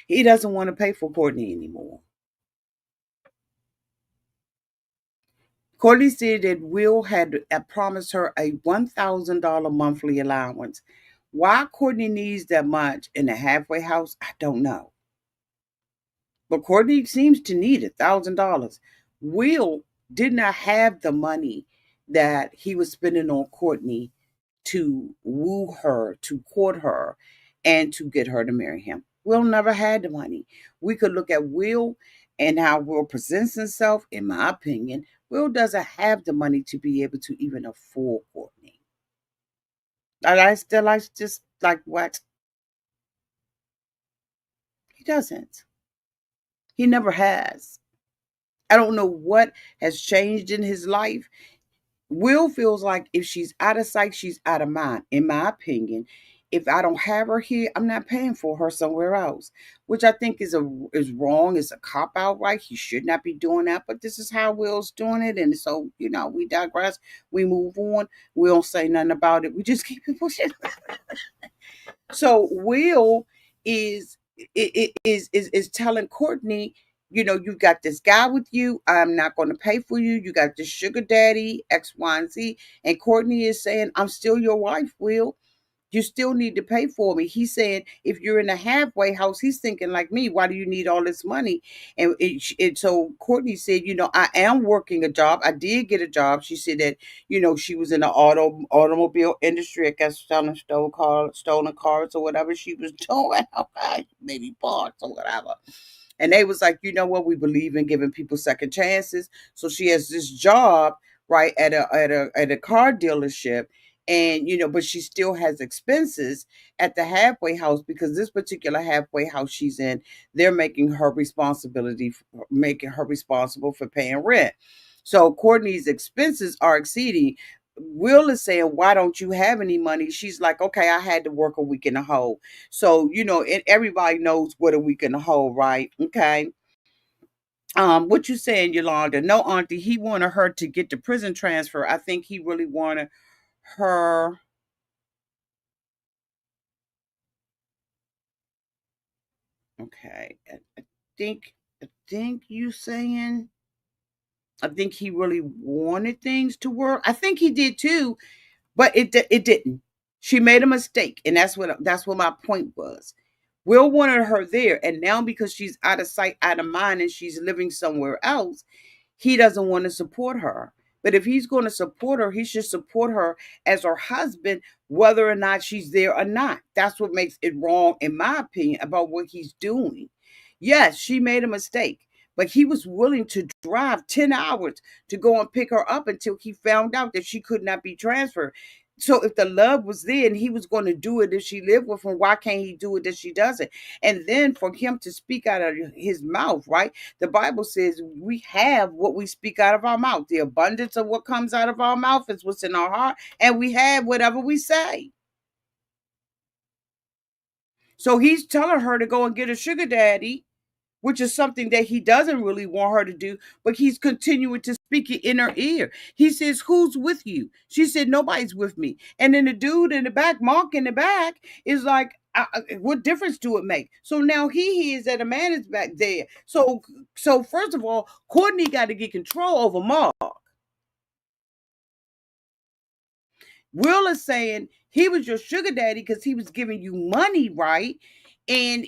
He doesn't want to pay for Courtney anymore. Courtney said that Will had promised her a $1,000 monthly allowance. Why Courtney needs that much in a halfway house, I don't know. But Courtney seems to need $1,000. Will did not have the money that he was spending on Courtney to woo her, to court her, and to get her to marry him. Will never had the money. We could look at Will and how Will presents himself. In my opinion, Will doesn't have the money to be able to even afford Courtney. I still like just like what he doesn't. He never has. I don't know what has changed in his life. Will feels like if she's out of sight, she's out of mind. In my opinion, if I don't have her here, I'm not paying for her somewhere else, which I think is wrong. It's a cop out, right? He should not be doing that, but this is how Will's doing it, and so we digress. We move on. We don't say nothing about it. We just keep it pushing. So Will is telling Courtney, you've got this guy with you. I'm not going to pay for you. You got this sugar daddy, X, Y, and Z. And Courtney is saying, I'm still your wife, Will. You still need to pay for me. He's saying, if you're in a halfway house, he's thinking like me, why do you need all this money? So Courtney said, I am working a job. I did get a job. She said that, she was in the automobile industry, I guess, selling stolen cars or whatever she was doing. Okay, maybe parts or whatever. And they was like, you know what? We believe in giving people second chances. So she has this job, right, at a car dealership. And but she still has expenses at the halfway house, because this particular halfway house she's in, they're making her responsible for paying rent. So Courtney's expenses are exceeding. Will is saying, why don't you have any money? She's like, okay, I had to work a week in a hole. So, and everybody knows what a week in a hole, right? Okay. What you saying, Yolanda? No, Auntie, he wanted her to get the prison transfer. I think he really wanted her. Okay. Think I think you saying, I think he really wanted things to work. I think he did too, but it didn't. She made a mistake, and that's what my point was. Will wanted her there, and now because she's out of sight, out of mind, and she's living somewhere else, he doesn't want to support her. But if he's going to support her, he should support her as her husband, whether or not she's there or not. That's what makes it wrong, in my opinion, about what he's doing. Yes, she made a mistake, but he was willing to drive 10 hours to go and pick her up until he found out that she could not be transferred. So if the love was there and he was going to do it if she lived with him, why can't he do it if she doesn't? And then for him to speak out of his mouth, right? The Bible says we have what we speak out of our mouth. The abundance of what comes out of our mouth is what's in our heart, and we have whatever we say. So he's telling her to go and get a sugar daddy, which is something that he doesn't really want her to do, but he's continuing to speak it in her ear. He says, who's with you? She said, nobody's with me. And then the dude in the back, Mark in the back, is like, what difference do it make? So now he hears that a man is back there. So first of all, Courtney got to get control over Mark. Will is saying he was your sugar daddy because he was giving you money, right? And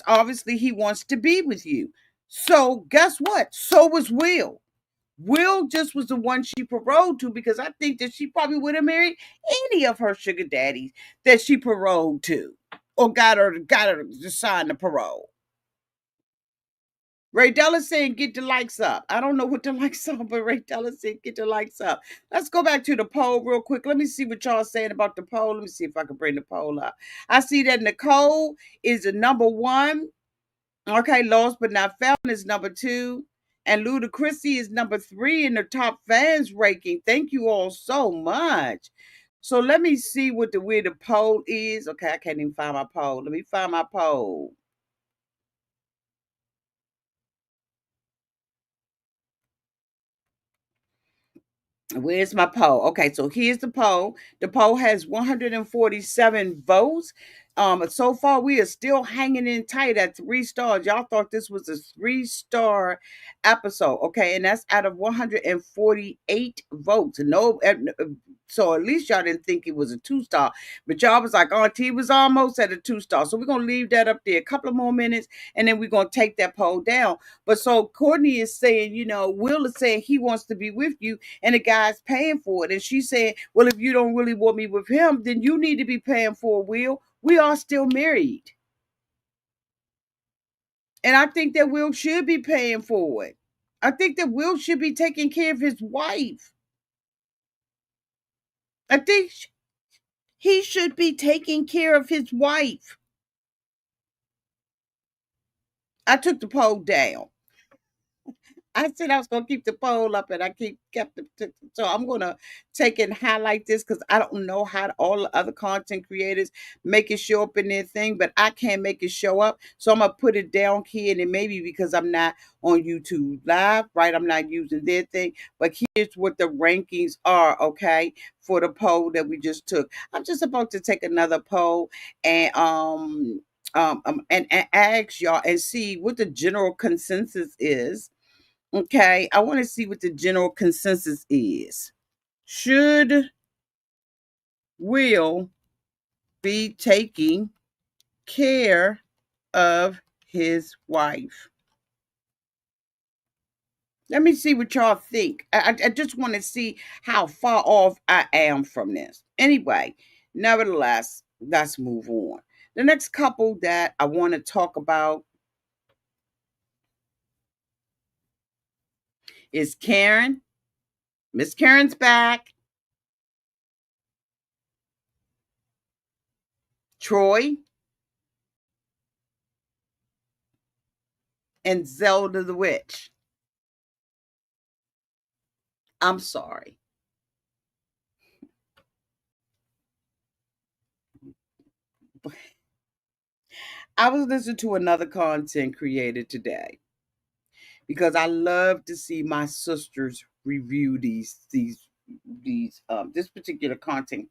obviously, he wants to be with you. So guess what? So was Will. Will just was the one she paroled to, because I think that she probably would have married any of her sugar daddies that she paroled to, or got her to sign the parole. Ray Della saying get the likes up. I don't know what the likes are, but Ray Della said get the likes up. Let's go back to the poll real quick. Let me see what y'all saying about the poll. Let me see if I can bring the poll up. I see that Nicole is the number one. Okay, Lost But Not Found is number two. And Ludacris is number three in the top fans ranking. Thank you all so much. So let me see where the poll is. Okay, I can't even find my poll. Let me find my poll. Where's my poll? Okay, so here's the poll. The poll has 147 votes. So far we are still hanging in tight at 3 stars. Y'all thought this was a 3 star episode, okay? And that's out of 148 votes. No, so at least y'all didn't think it was a 2 star, but y'all was like, Auntie was almost at a 2 star. So we're gonna leave that up there a couple of more minutes, and then we're gonna take that poll down. But so Courtney is saying, Will is saying he wants to be with you, and the guy's paying for it. And she's saying, well, if you don't really want me with him, then you need to be paying for it, Will. We are still married. And I think that Will should be paying for it. I think that Will should be taking care of his wife. I think he should be taking care of his wife. I took the poll down. I said I was gonna keep the poll up, and I kept it. So I'm gonna take and highlight this because I don't know how all the other content creators make it show up in their thing, but I can't make it show up. So I'm gonna put it down here, and it may be because I'm not on YouTube Live, right? I'm not using their thing, but here's what the rankings are, okay, for the poll that we just took. I'm just about to take another poll and and ask y'all and see what the general consensus is. Okay, I want to see what the general consensus is. Should Will be taking care of his wife? Let me see what y'all think. I just want to see how far off I am from this. Anyway, nevertheless, let's move on. The next couple that I want to talk about is Karen. Miss Karen's back. Troy and Zelda the Witch. I'm sorry. I was listening to another content creator today because I love to see my sisters review these this particular content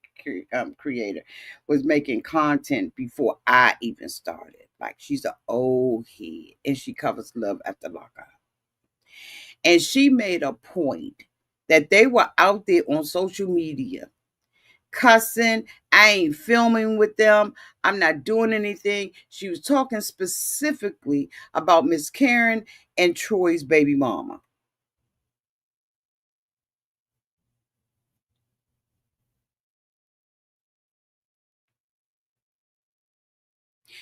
creator was making content before I even started. Like, she's an old head and she covers Love After Lockup. And she made a point that they were out there on social media cussing. I ain't filming with them. I'm not doing anything. She was talking specifically about Miss Karen and Troy's baby mama.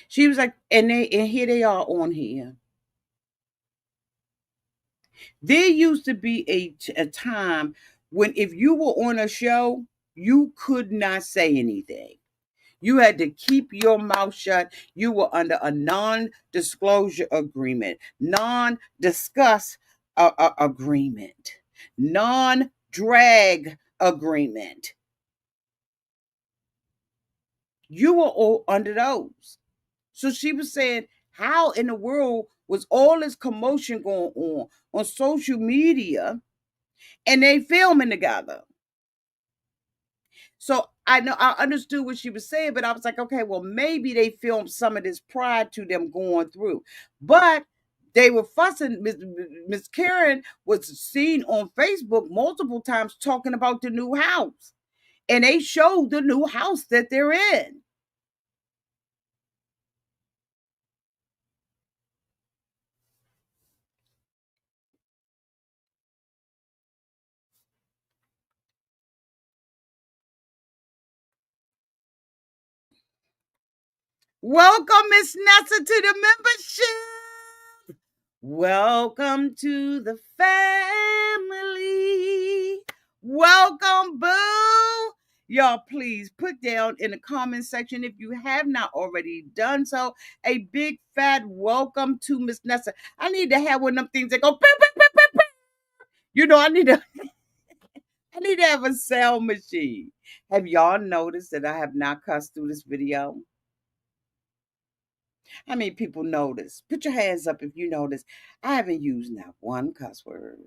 She was like, and here they are on here. There used to be a time when if you were on a show, you could not say anything. You had to keep your mouth shut. You were under a non-disclosure agreement, non-discuss agreement, non-drag agreement. You were all under those. So she was saying, how in the world was all this commotion going on social media and they filming together? So I know I understood what she was saying, but I was like, okay, well, maybe they filmed some of this prior to them going through. But they were fussing. Miss Karen was seen on Facebook multiple times talking about the new house. And they showed the new house that they're in. Welcome, Miss Nessa, to the membership. Welcome to the family. Welcome, boo. Y'all, please put down in the comment section if you have not already done so a big fat welcome to Miss Nessa. I need to have one of them things that go. Beep, beep, beep, beep, beep. I need to have a sound machine. Have y'all noticed that I have not cussed through this video? How many people notice? Put your hands up if you notice. I haven't used not one cuss word.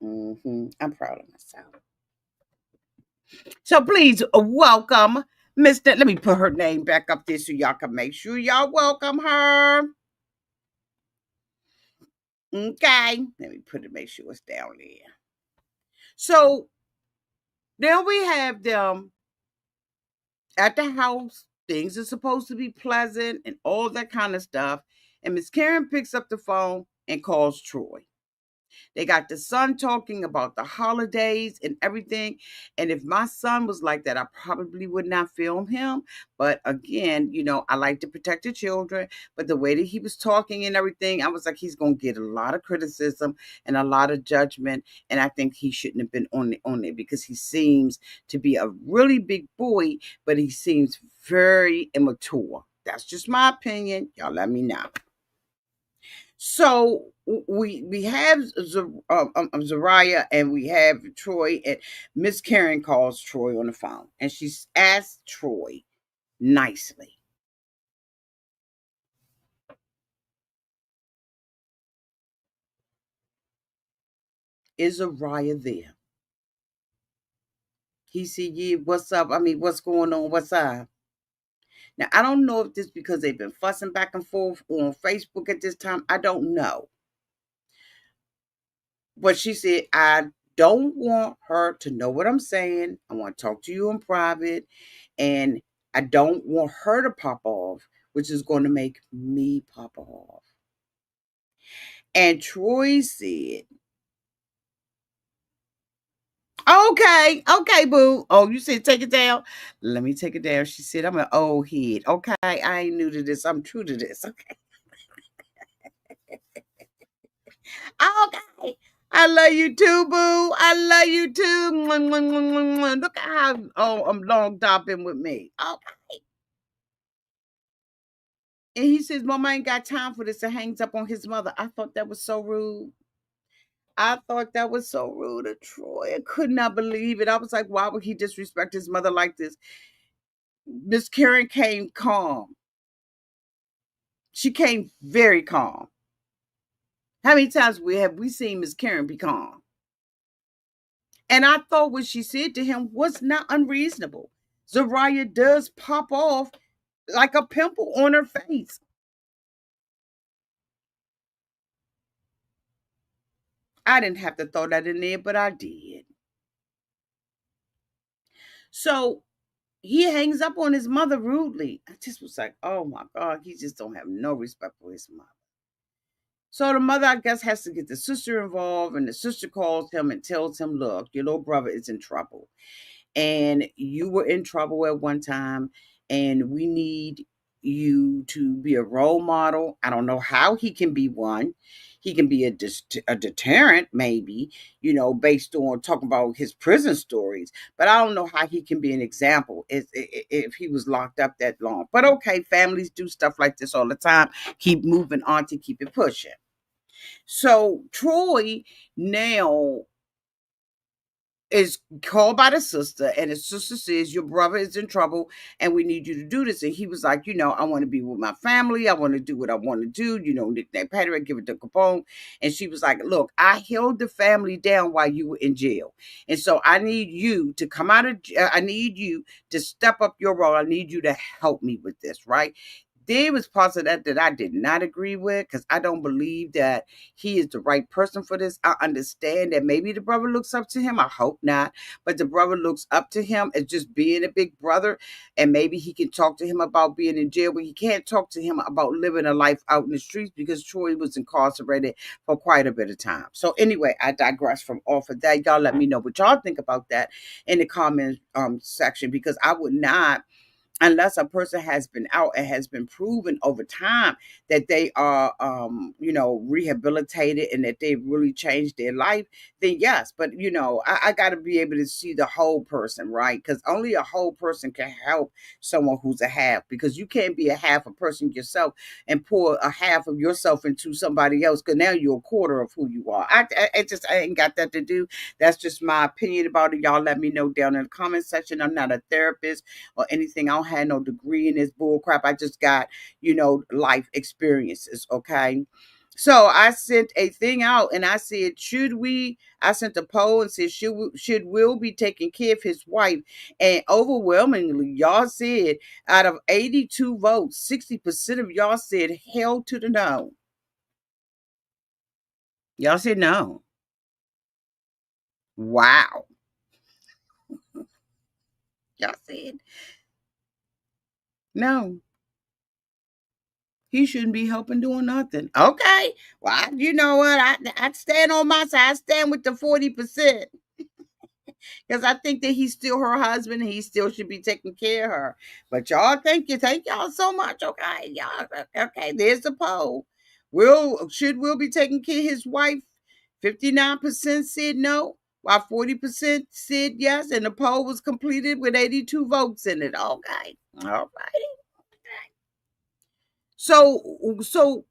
I'm proud of myself. So please welcome Mr. Let me put her name back up there so y'all can make sure y'all welcome her. Okay. Let me put it, make sure it's down there. So there we have them at the house. Things are supposed to be pleasant and all that kind of stuff. And Miss Karen picks up the phone and calls Troy. They got the son talking about the holidays and everything. And if my son was like that, I probably would not film him. But again, I like to protect the children. But the way that he was talking and everything, I was like, he's going to get a lot of criticism and a lot of judgment. And I think he shouldn't have been on it because he seems to be a really big boy, but he seems very immature. That's just my opinion. Y'all let me know. So we have Zeriuah and we have Troy, and Miss Karen calls Troy on the phone and she's asked Troy nicely, "Is Zeriuah there?" He said, "Yeah, what's up? I mean, what's going on? What's up?" Now I don't know if this because they've been fussing back and forth on Facebook at this time. I don't know. But she said, "I don't want her to know what I'm saying. I want to talk to you in private. And I don't want her to pop off, which is going to make me pop off." And Troy said, "Okay, okay, boo. Oh, you said take it down. Let me take it down." She said, "I'm an old head. Okay, I ain't new to this. I'm true to this. Okay. Okay. I love you too, boo. I love you too. Mwah, mwah, mwah, mwah, mwah. Look at how I'm long dopping with me. Okay." And he says, "Mama ain't got time for this," and hangs up on his mother. I thought that was so rude. I thought that was so rude of Troy. I could not believe it. I was like, why would he disrespect his mother like this? Miss Karen came calm. She came very calm. How many times have we seen Miss Karen be calm? And I thought what she said to him was not unreasonable. Zeriuah does pop off like a pimple on her face. I didn't have to throw that in there, but I did. So he hangs up on his mother rudely. I just was like, oh my God, he just don't have no respect for his mother. So the mother, I guess, has to get the sister involved, and the sister calls him and tells him, "Look, your little brother is in trouble. And you were in trouble at one time, and we need you to be a role model." I don't know how he can be one. He can be a deterrent, maybe, based on talking about his prison stories. But I don't know how he can be an example if he was locked up that long. But okay, families do stuff like this all the time. Keep moving on to keep it pushing. So Troy now is called by the sister, and his sister says, "Your brother is in trouble and we need you to do this." And he was like, "I want to be with my family. I want to do what I want to do, nickname Patrick, give it to Capone." And she was like, "Look, I held the family down while you were in jail. And so I need you to come out of I need you to step up your role. I need you to help me with this, right?" There was parts of that I did not agree with because I don't believe that he is the right person for this. I understand that maybe the brother looks up to him. I hope not. But the brother looks up to him as just being a big brother. And maybe he can talk to him about being in jail, but he can't talk to him about living a life out in the streets because Troy was incarcerated for quite a bit of time. So anyway, I digress from off of that. Y'all let me know what y'all think about that in the comment section because I would not, unless a person has been out and has been proven over time that they are rehabilitated and that they've really changed their life, then yes. But I got to be able to see the whole person, right? Because only a whole person can help someone who's a half, because you can't be a half a person yourself and pour a half of yourself into somebody else, because now you're a quarter of who you are. I ain't got that to do. That's just my opinion about it. Y'all let me know down in the comment section. I'm not a therapist or anything. I don't have no degree in this bull crap. I just got, life experiences. Okay. So I sent a thing out and I said, I sent a poll and said, should Will be taking care of his wife? And overwhelmingly, y'all said out of 82 votes, 60% of y'all said hell to the no. Y'all said no. Wow. Y'all said no. He shouldn't be helping doing nothing. Okay. Well, you know what? I stand on my side. I stand with the 40%. Because I think that he's still her husband and he still should be taking care of her. But y'all, thank y'all so much. Okay, y'all, okay, there's the poll. Will be taking care of his wife? 59% said no, while 40% said yes, and the poll was completed with 82 votes in it. Okay, all right. So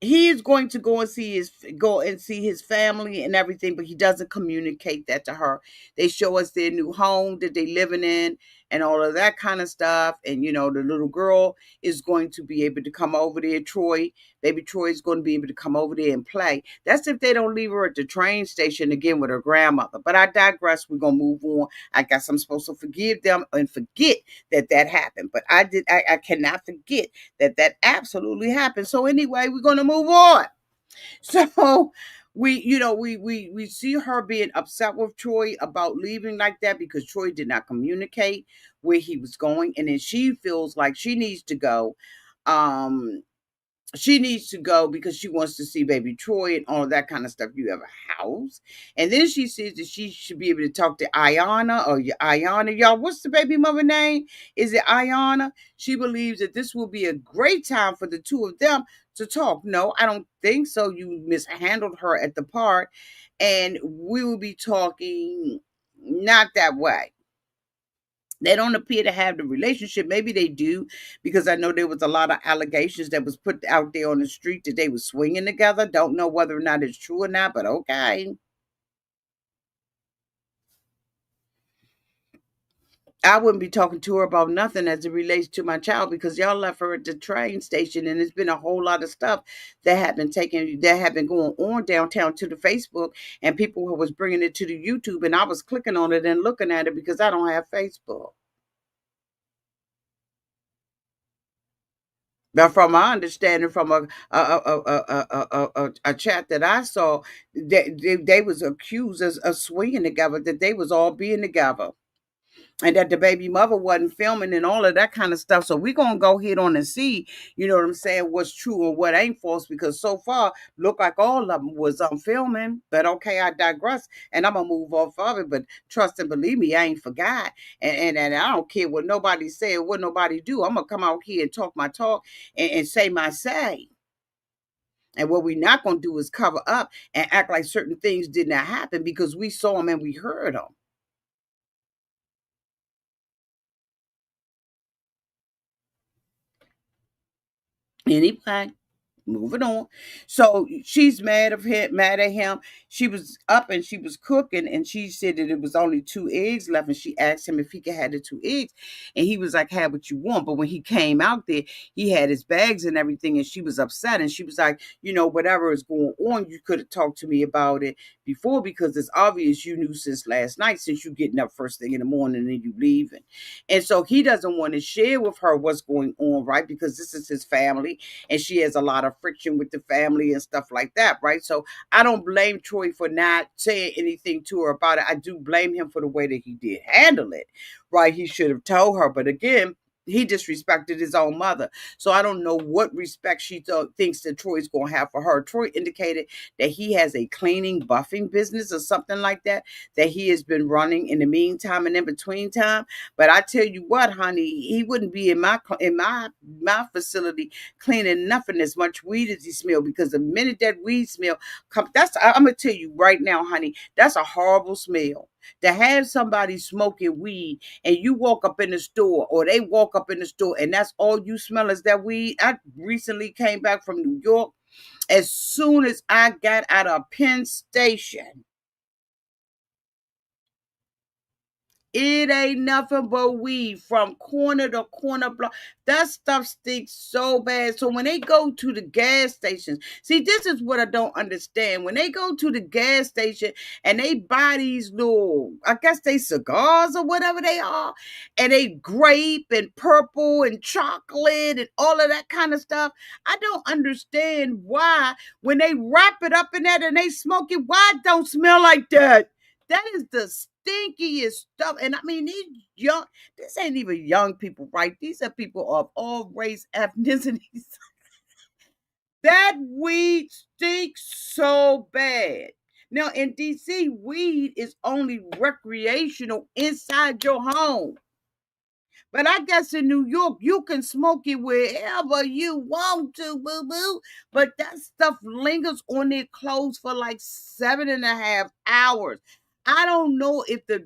he is going to go and see his family and everything, but he doesn't communicate that to her. They show us their new home that they living in and all of that kind of stuff. And the little girl is going to be able to come over there. Baby Troy is going to be able to come over there and play. That's if they don't leave her at the train station again with her grandmother. But I digress. We're gonna move on. I guess I'm supposed to forgive them and forget that happened. But I cannot forget that absolutely happened. So anyway, we're going to move on. So we see her being upset with Troy about leaving like that because Troy did not communicate where he was going, and then she feels like um she needs to go because she wants to see baby Troy and all that kind of stuff. You have a house. And then she says that she should be able to talk to Ayana. Y'all, what's the baby mother name? Is it Ayana? She believes that this will be a great time for the two of them to talk. No, I don't think so. You mishandled her at the park. And we will be talking not that way. They don't appear to have the relationship. Maybe they do, because I know there was a lot of allegations that was put out there on the street that they were swinging together. Don't know whether or not it's true or not, but okay. I wouldn't be talking to her about nothing as it relates to my child, because y'all left her at the train station, and there's been a whole lot of stuff that have been going on downtown to the Facebook, and people who was bringing it to the YouTube, and I was clicking on it and looking at it because I don't have Facebook. Now, from my understanding, from a chat that I saw, they was accused of swinging together, that they was all being together, and that the baby mother wasn't filming and all of that kind of stuff. So we're gonna go ahead on and see, you know what I'm saying, what's true and what ain't false, because so far look like all of them was filming. But okay, I digress, and I'm gonna move off of it. But trust and believe me, I ain't forgot, and I don't care what nobody say or what nobody do. I'm gonna come out here and talk my talk and say my say. And what we're not gonna do is cover up and act like certain things did not happen, because we saw them and we heard them. Anyway, moving on. So she's mad at him. She was up and she was cooking, and she said that it was only 2 eggs left. And she asked him if he could have the 2 eggs. And he was like, have what you want. But when he came out there, he had his bags and everything. And she was upset. And she was like, whatever is going on, you could have talked to me about it before, because it's obvious you knew since last night, since you getting up first thing in the morning and you leaving. And so he doesn't want to share with her what's going on, right? Because this is his family, and she has a lot of friction with the family and stuff like that, right? So I don't blame Troy for not saying anything to her about it. I do blame him for the way that he did handle it, right? He should have told her, but again, he disrespected his own mother. So I don't know what respect she thinks that Troy's going to have for her. Troy indicated that he has a cleaning, buffing business or something like that he has been running in the meantime and in between time. But I tell you what, honey, he wouldn't be in my facility cleaning nothing as much weed as he smell, because the minute that weed smell comes, I'm gonna tell you right now, honey, that's a horrible smell. To have somebody smoking weed and you walk up in the store, or they walk up in the store, and that's all you smell is that weed. I recently came back from New York. As soon as I got out of Penn Station, It ain't nothing but weed from corner to corner block. That stuff stinks so bad. So when they go to the gas stations, see, this is what I don't understand. When they go to the gas station and they buy these little, I guess they cigars or whatever they are, and they grape and purple and chocolate and all of that kind of stuff. I don't understand why when they wrap it up in that and they smoke it, why it don't smell like that? That is the stinkiest stuff. And I mean, these young, this ain't even young people, right? These are people of all race, ethnicities. That weed stinks so bad. Now in DC, weed is only recreational inside your home. But I guess in New York, you can smoke it wherever you want to, boo boo. But that stuff lingers on their clothes for like 7.5 hours. I don't know if the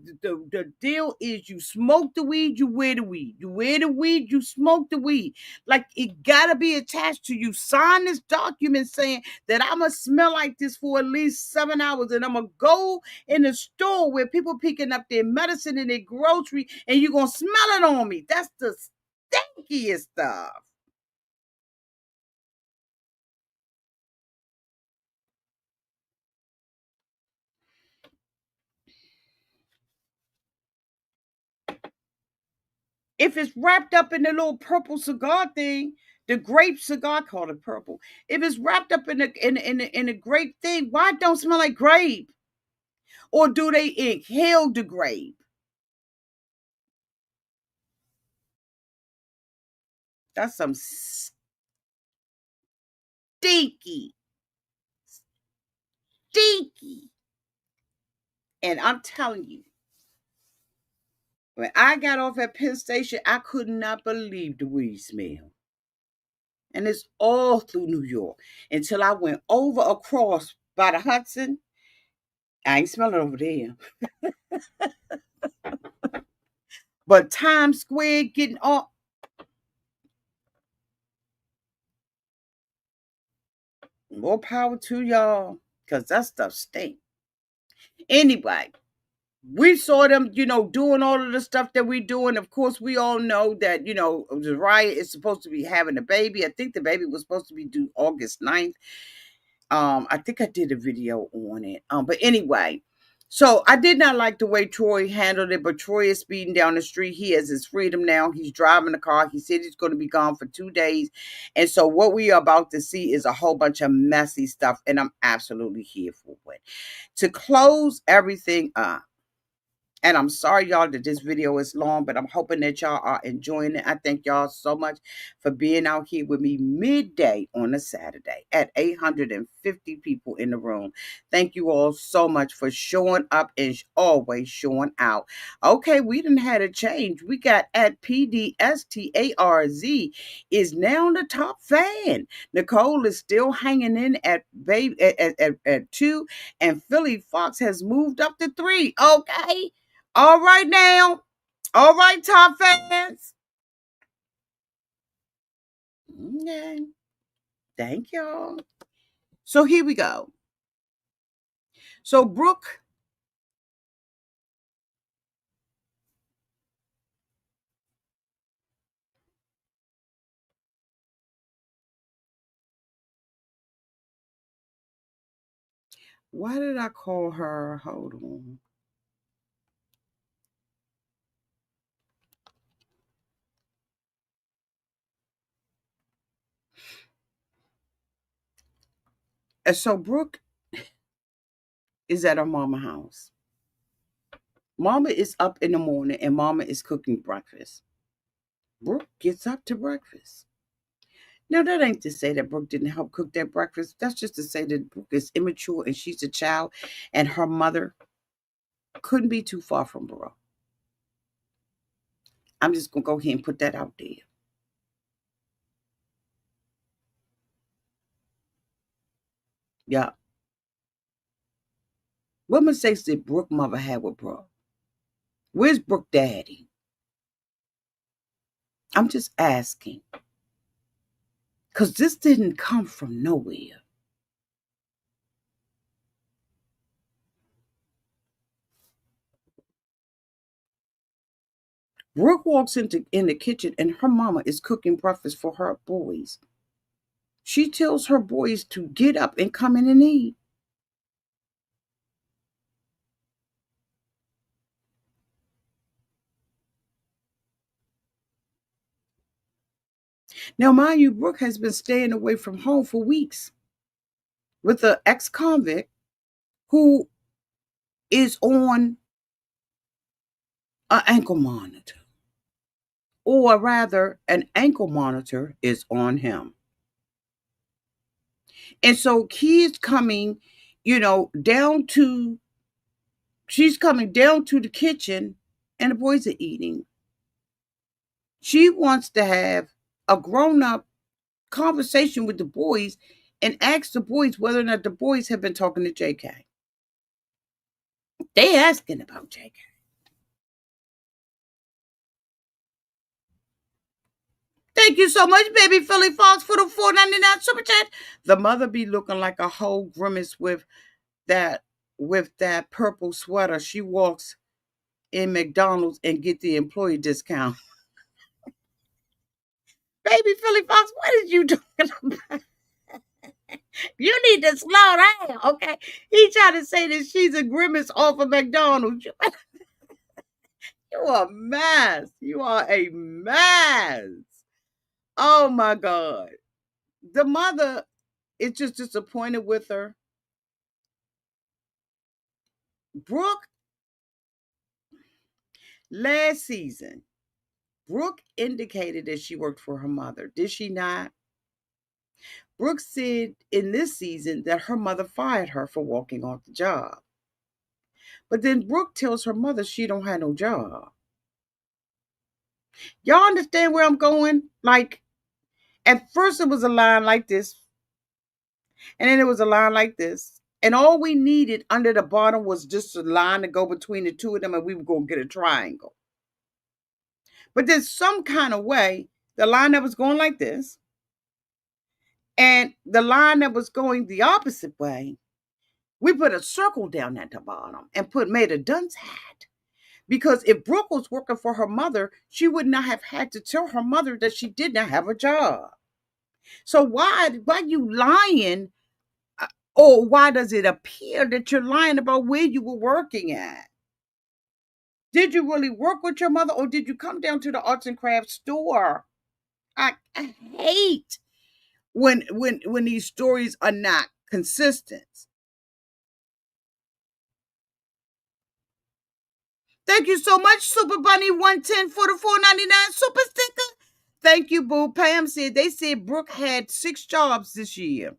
deal is you smoke the weed, you wear the weed. You wear the weed, you smoke the weed. Like it gotta be attached to you. Sign this document saying that I'ma smell like this for at least 7 hours and I'ma go in the store where people picking up their medicine and their grocery and you're gonna smell it on me. That's the stinkiest stuff. If it's wrapped up in the little purple cigar thing, the grape cigar, I call it purple. If it's wrapped up in the grape thing, why it don't smell like grape? Or do they inhale the grape? That's some stinky, stinky. And I'm telling you, when I got off at Penn Station, I could not believe the weed smell. And it's all through New York until I went over across by the Hudson. I ain't smelling over there. But Times Square getting all more power to y'all. Cause that stuff stink. Anyway, we saw them, doing all of the stuff that we doing. Of course, we all know that, Zeriuah is supposed to be having a baby. I think the baby was supposed to be due August 9th. I think I did a video on it. But anyway, so I did not like the way Troy handled it, but Troy is speeding down the street. He has his freedom now. He's driving the car. He said he's going to be gone for 2 days. And so what we are about to see is a whole bunch of messy stuff, and I'm absolutely here for it. To close everything up, and I'm sorry, y'all, that this video is long, but I'm hoping that y'all are enjoying it. I thank y'all so much for being out here with me midday on a Saturday at 850 people in the room. Thank you all so much for showing up and always showing out. Okay, we didn't had a change. We got at PDSTARZ is now the top fan. Nicole is still hanging in at babe at 2, and Philly Fox has moved up to 3. Okay. All right now. All right, top fans. Okay. Thank y'all. So here we go. So Brooke, why did I call her? Hold on. And so Brooke is at her mama house. Mama is up in the morning and mama is cooking breakfast. Brooke gets up to breakfast. Now that ain't to say that Brooke didn't help cook that breakfast. That's just to say that Brooke is immature and she's a child and her mother couldn't be too far from Brooke. I'm just gonna go ahead and put that out there. Yeah. What mistakes did Brooke mother have with Brooke? Where's Brooke daddy? I'm just asking. Because this didn't come from nowhere. Brooke walks in the kitchen and her mama is cooking breakfast for her boys. She tells her boys to get up and come in and eat. Now, mind you, Brooke has been staying away from home for weeks with an ex-convict who is on an ankle monitor, or rather, an ankle monitor is on him. And so he's coming, down to, she's coming down to the kitchen and the boys are eating. She wants to have a grown up conversation with the boys and ask the boys whether or not the boys have been talking to JK. They asking about JK. Thank you so much, baby Philly Fox, for the $4.99 super chat. The mother be looking like a whole grimace that with that purple sweater. She walks in McDonald's and get the employee discount. Baby Philly Fox, what is you talking about? You need to slow down, okay? He trying to say that she's a grimace off of McDonald's. You are a mess. You are a mess. Oh my God. The mother is just disappointed with her. Brooke, last season, Brooke indicated that she worked for her mother. Did she not? Brooke said in this season that her mother fired her for walking off the job. But then Brooke tells her mother she don't have no job. Y'all understand where I'm going? Like, at first it was a line like this, and then it was a line like this. And all we needed under the bottom was just a line to go between the two of them, and we were going to get a triangle. But there's some kind of way, the line that was going like this, and the line that was going the opposite way, we put a circle down at the bottom and made a dunce hat. Because if Brooke was working for her mother, she would not have had to tell her mother that she did not have a job. So why you lying? Or why does it appear that you're lying about where you were working at? Did you really work with your mother, or did you come down to the arts and crafts store? I hate when these stories are not consistent. Thank you so much, Super Bunny 110 for the $4.99 super sticker. Thank you, boo. Pam said they said Brooke had 6 jobs this year.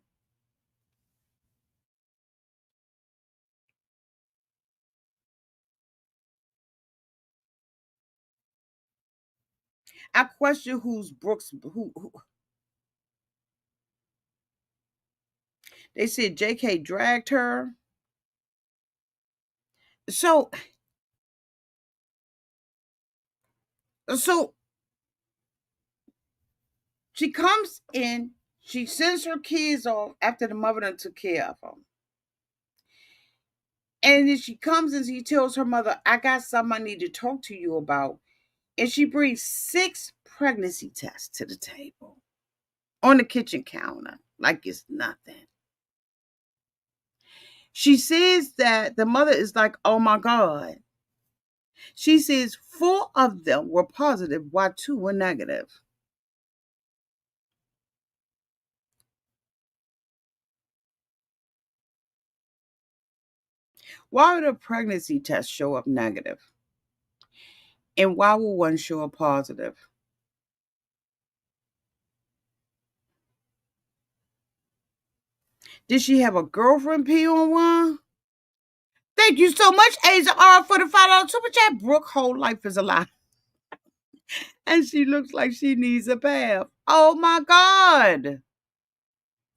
I question who's Brooke's who. They said JK dragged her. So so she comes in, she sends her kids off after the mother done took care of them. And then she comes and she tells her mother, I got something I need to talk to you about. And she brings 6 pregnancy tests to the table on the kitchen counter, like it's nothing. She says that the mother is like, oh my God. She says 4 of them were positive, while 2 were negative. Why would a pregnancy test show up negative? And why will one show up positive? Did she have a girlfriend pee on one? Thank you so much, Asia R, for the $5 super chat. Brooke, whole life is a lie. And she looks like she needs a bath. Oh my God.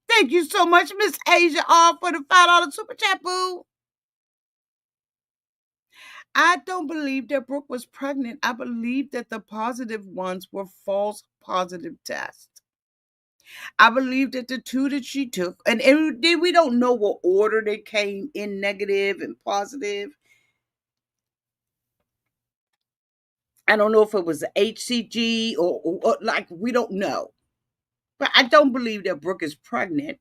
Thank you so much, Miss Asia R, for the $5 super chat, boo. I don't believe that Brooke was pregnant. I believe that the positive ones were false positive tests. I believe that the 2 that she took, and then we don't know what order they came in, negative and positive. I don't know if it was a HCG or like, we don't know. But I don't believe that Brooke is pregnant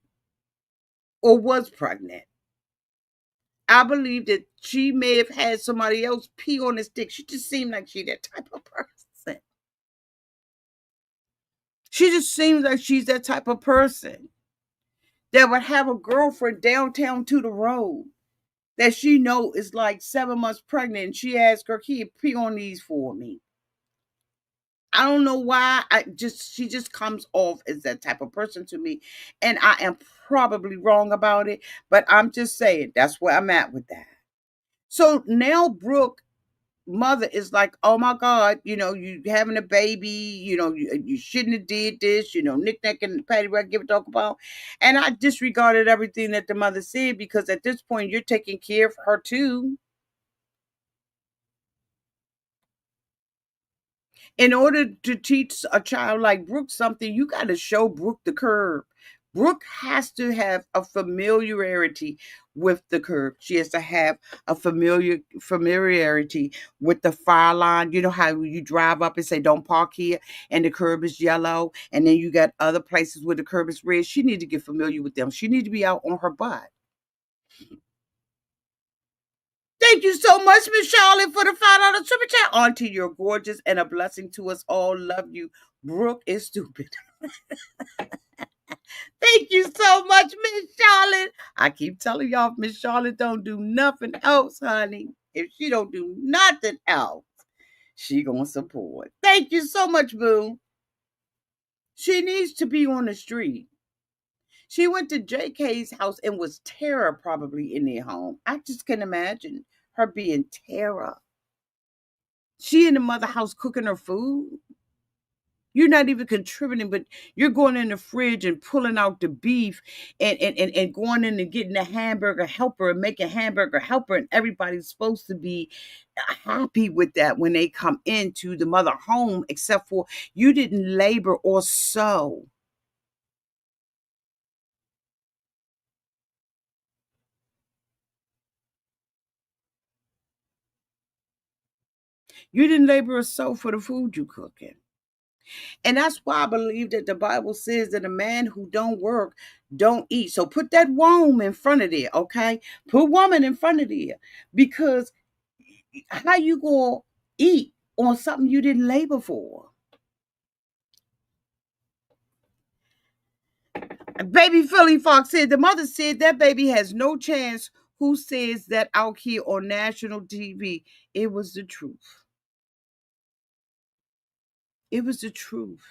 or was pregnant. I believe that she may have had somebody else pee on his dick. She just seemed like she that type of person. She just seems like she's that type of person that would have a girlfriend downtown to the road that she know is like 7 months pregnant, and she asks her kid, pee on these for me. I don't know why. She just comes off as that type of person to me. And I am probably wrong about it, but I'm just saying that's where I'm at with that. So now Brooke mother is like, oh my God, you having a baby, you shouldn't have did this, knick-knack and paddywhack, give a talk about. And I disregarded everything that the mother said, because at this point you're taking care of her too. In order to teach a child like Brooke something, you got to show Brooke the curb. Brooke has to have a familiarity with the curb. She has to have a familiarity with the fire line. You know how you drive up and say, don't park here, and the curb is yellow, and then you got other places where the curb is red. She need to get familiar with them. She need to be out on her butt. Thank you so much, Miss Charlotte, for the $5 super chat. Auntie, you're gorgeous and a blessing to us all. Love you. Brooke is stupid. Thank you so much, Miss Charlotte. I keep telling y'all, if Miss Charlotte don't do nothing else, honey, if she don't do nothing else, she gonna support. Thank you so much, boo. She needs to be on the street. She went to JK's house and was terror probably in their home. I just can imagine her being terror. She in the mother house cooking her food. You're not even contributing, but you're going in the fridge and pulling out the beef and going in and getting a hamburger helper and making hamburger helper. And everybody's supposed to be happy with that when they come into the mother home, except for you didn't labor or sew. You didn't labor or sew for the food you cooking. And that's why I believe that the Bible says that a man who don't work don't eat. So put that womb in front of there, okay? Put woman in front of there, because how you gonna eat on something you didn't labor for? Baby Philly Fox said the mother said that baby has no chance. Who says that out here on national TV? It was the truth. It was the truth.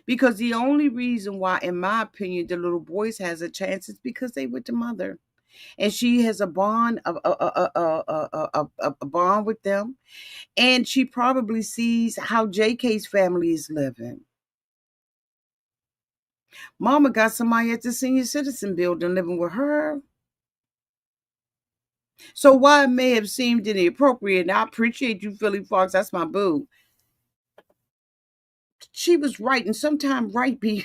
Because the only reason why, in my opinion, the little boys has a chance is because they with the mother, and she has a bond, a bond with them, and she probably sees how JK's family is living. Mama got somebody at the senior citizen building living with her. So while it may have seemed inappropriate, and I appreciate you, Philly Fox, that's my boo. She was right, and sometimes right be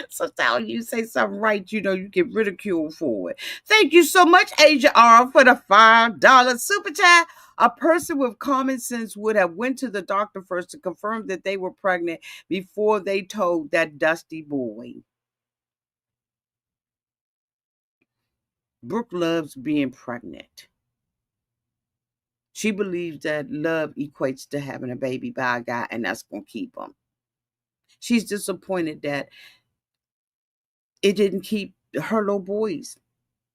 sometimes you say something right, you get ridiculed for it. Thank you so much, Asia R, for the $5 super chat. A person with common sense would have went to the doctor first to confirm that they were pregnant before they told that dusty boy. Brooke loves being pregnant. She believes that love equates to having a baby by a guy, and that's going to keep him. She's disappointed that it didn't keep her little boys.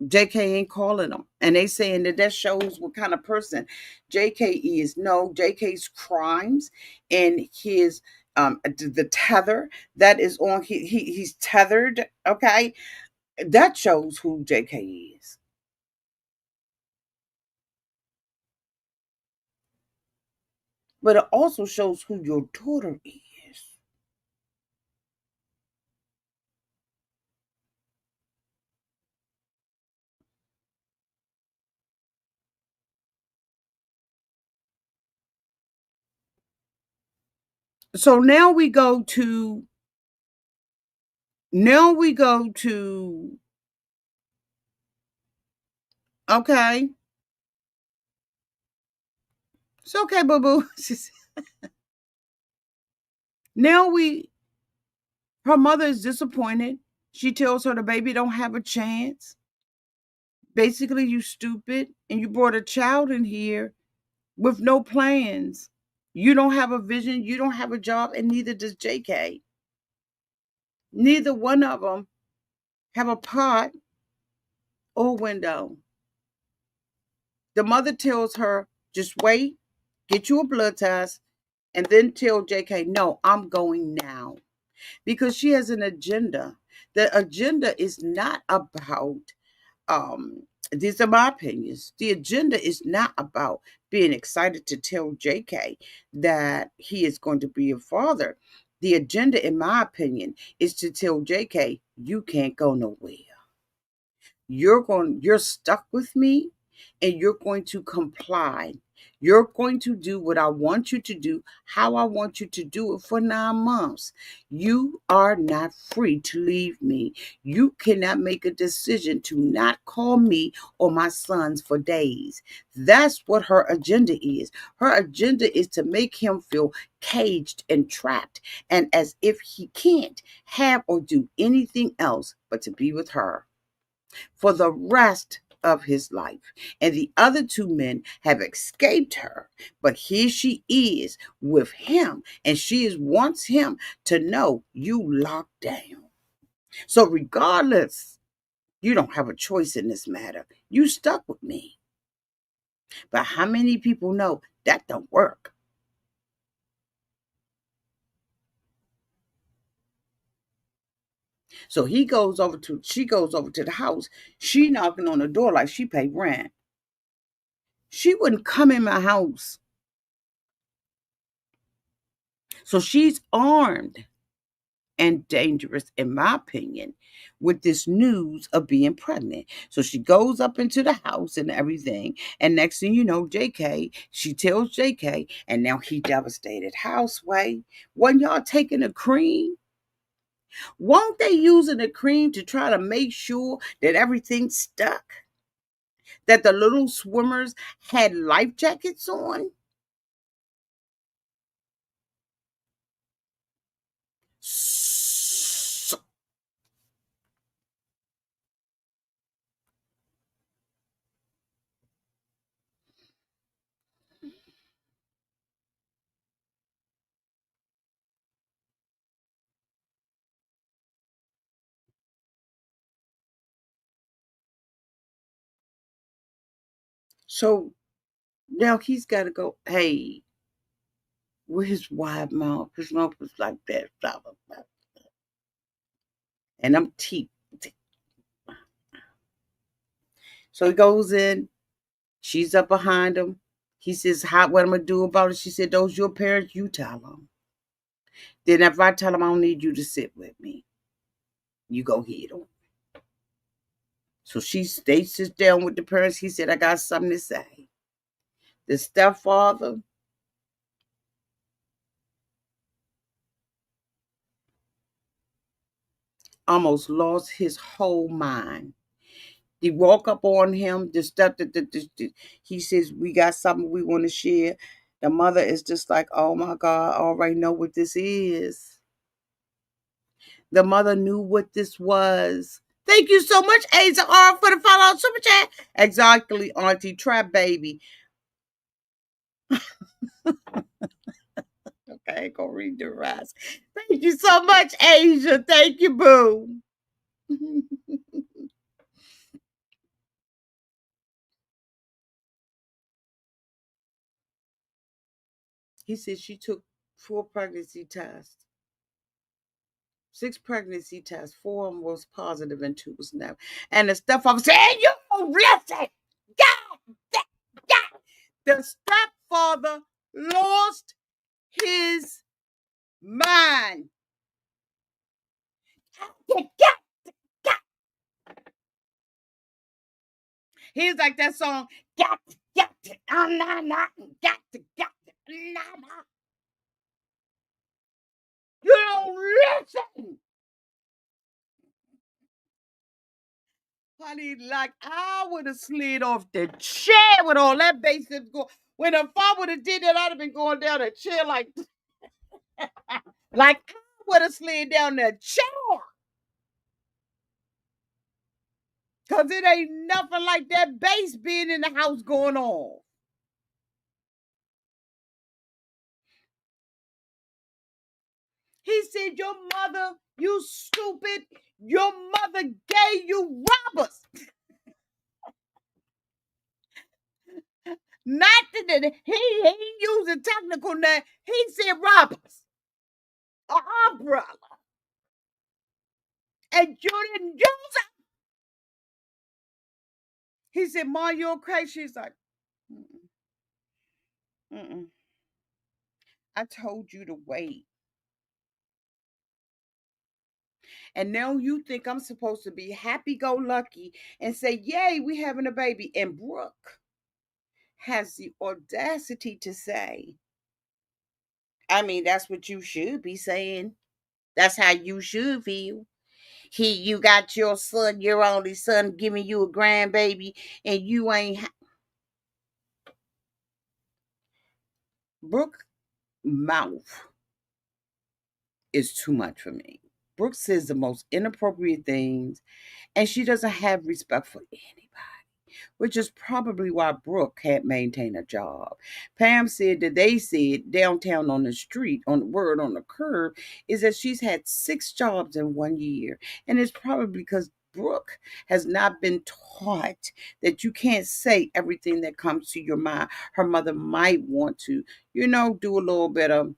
JK ain't calling them. And they saying that shows what kind of person JK is. No, JK's crimes and his the tether that is on he's tethered, okay? That shows who JK is. But it also shows who your daughter is. So now we go to okay. It's okay, boo boo. Now her mother is disappointed. She tells her the baby don't have a chance. Basically, you stupid, and you brought a child in here with no plans. You don't have a vision, you don't have a job, and neither does JK. Neither one of them have a pot or window. The mother tells her, just wait, get you a blood test, and then tell JK, no, I'm going now. Because she has an agenda. The agenda is not about these are my opinions. The agenda is not about being excited to tell JK that he is going to be a father. The agenda, in my opinion, is to tell JK, you can't go nowhere. You're stuck with me, and you're going to comply. You're going to do what I want you to do, how I want you to do it for 9 months. You are not free to leave me. You cannot make a decision to not call me or my sons for days. That's what her agenda is. Her agenda is to make him feel caged and trapped, and as if he can't have or do anything else but to be with her for the rest of his life. And the other two men have escaped her, but here she is with him, and wants him to know you locked down. So regardless, you don't have a choice in this matter. You stuck with me. But how many people know that don't work? So she goes over to the house. She knocking on the door like she pay rent. She wouldn't come in my house. So she's armed and dangerous, in my opinion, with this news of being pregnant. So she goes up into the house and everything. And next thing you know, she tells JK, and now he devastated. Houseway, when y'all taking a cream, won't they using the cream to try to make sure that everything's stuck? That the little swimmers had life jackets on? So so now he's got to go, hey, with his wide mouth. His mouth was like that. Blah, blah, blah. And I'm teeth. So he goes in. She's up behind him. He says, what am I going to do about it? She said, those your parents, you tell them. Then if I tell them I don't need you to sit with me, you go hit them. So they sits down with the parents. He said, I got something to say. The stepfather almost lost his whole mind. He walk up on him, the stuff he says, we got something we want to share. The mother is just like, oh my God, I already know what this is. The mother knew what this was. Thank you so much, Aza R, for the follow super chat. Exactly, Auntie Trap Baby. Okay, go read the rest. Thank you so much, Asia. Thank you, boo. He said she took 4 pregnancy tests. 6 pregnancy tests, 4 of them was positive and 2 was negative. And the stepfather said, hey, you listen. God, God. The stepfather lost his mind. He's like that song, got to, nah, nah, got to, nah, nah. You don't listen. Honey, like I would have slid off the chair with all that bass go. When her father would have did that, I'd have been going down a chair like I would have slid down that chair. Cause it ain't nothing like that bass being in the house going on. He said, your mother, you stupid, your mother gave you robbers. Not that he used a technical name. He said robbers. Umbrella. And you didn't use it. He said, Ma, you okay? She's like, mm-mm, mm-mm. I told you to wait. And now you think I'm supposed to be happy-go-lucky and say, yay, we having a baby. And Brooke has the audacity to say, I mean, that's what you should be saying. That's how you should feel. You got your son, your only son, giving you a grandbaby, and you ain't. Brooke mouth is too much for me. Brooke says the most inappropriate things, and she doesn't have respect for anybody, which is probably why Brooke can't maintain a job. Pam said that they said downtown on the street, on the word on the curb, is that she's had 6 jobs in 1 year. And it's probably because Brooke has not been taught that you can't say everything that comes to your mind. Her mother might want to, do a little bit of.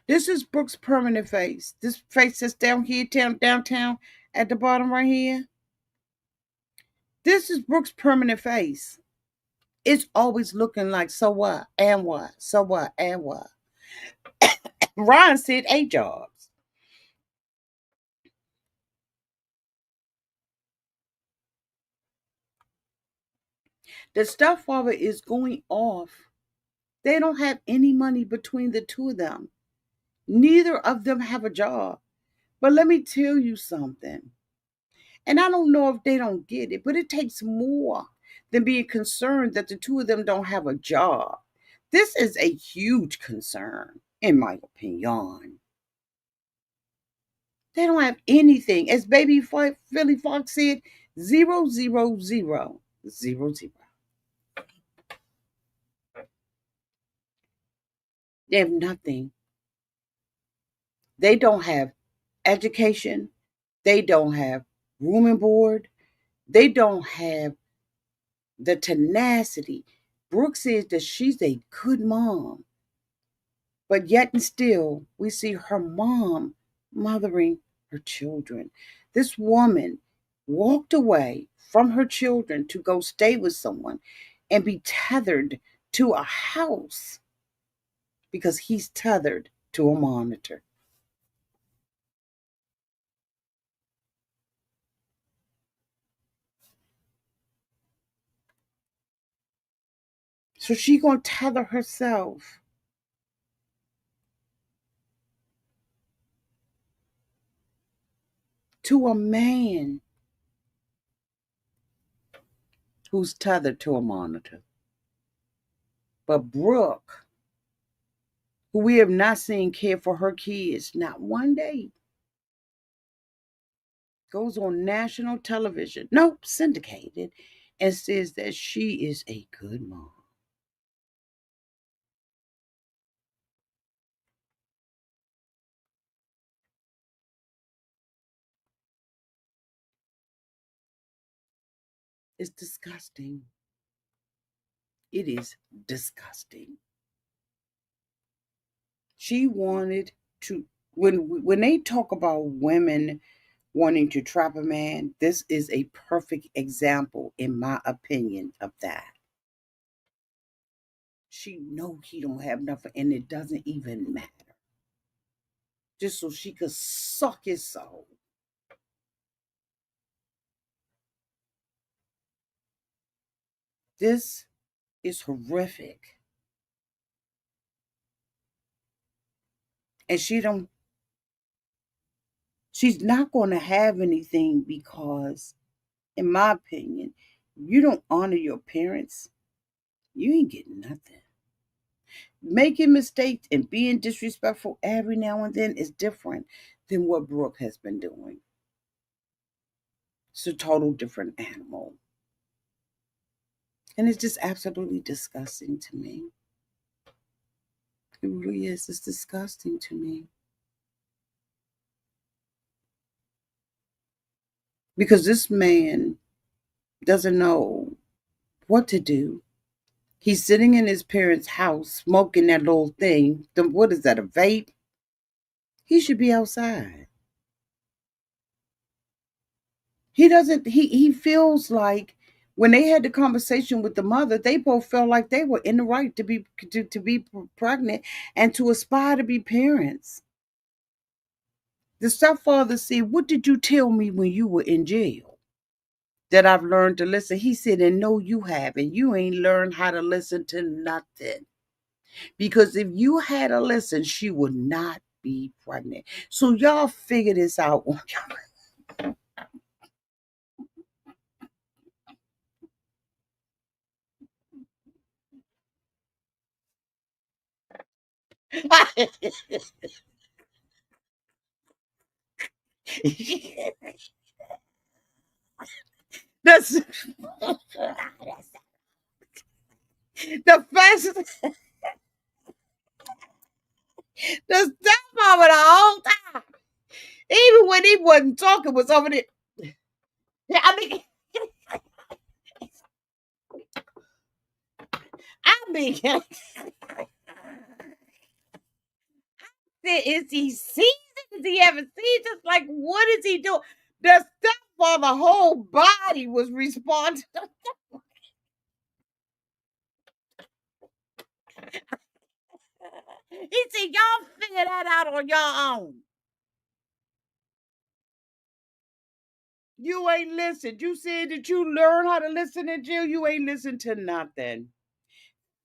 This is Brooke's permanent face. This face that's down here, downtown at the bottom right here. This is Brooke's permanent face. It's always looking like so what and what, so what and what. Ryan said 8 jobs. The stepfather is going off. They don't have any money between the two of them. Neither of them have a job. But let me tell you something. And I don't know if they don't get it, but it takes more than being concerned that the two of them don't have a job. This is a huge concern, in my opinion. They don't have anything. As baby Philly Fox said, zero, zero, zero, zero, zero. They have nothing. They don't have education. They don't have room and board. They don't have the tenacity. Brooke says that she's a good mom, but yet and still, we see her mom mothering her children. This woman walked away from her children to go stay with someone and be tethered to a house because he's tethered to a monitor. So she gonna tether herself to a man who's tethered to a monitor. But Brooke, who we have not seen care for her kids, not one day, goes on national television, nope, syndicated, and says that she is a good mom. It's disgusting. It is disgusting. She wanted to when they talk about women wanting to trap a man, this is a perfect example, in my opinion, of that. She know he don't have nothing, and it doesn't even matter. Just so she could suck his soul. This is horrific. And She's not going to have anything because, in my opinion, you don't honor your parents, you ain't getting nothing. Making mistakes and being disrespectful every now and then is different than what Brooke has been doing. It's a total different animal. And it's just absolutely disgusting to me. It really is. It's disgusting to me. Because this man doesn't know what to do. He's sitting in his parents' house smoking that little thing. What is that, a vape? He should be outside. He feels like when they had the conversation with the mother, they both felt like they were in the right to be pregnant and to aspire to be parents. The stepfather said, "What did you tell me when you were in jail? That I've learned to listen." He said, "And no, you haven't. You ain't learned how to listen to nothing. Because if you had a listen, she would not be pregnant." So y'all figure this out on y'all. That's the first, the stepmama the whole time. Even when he wasn't talking, was over there. Yeah, I mean, is he seasoned? Is he ever seasoned? Like, what is he doing? The stepfather whole body was responding. He said, "Y'all figure that out on your own. You ain't listened. You said that you learn how to listen in jail. You ain't listened to nothing.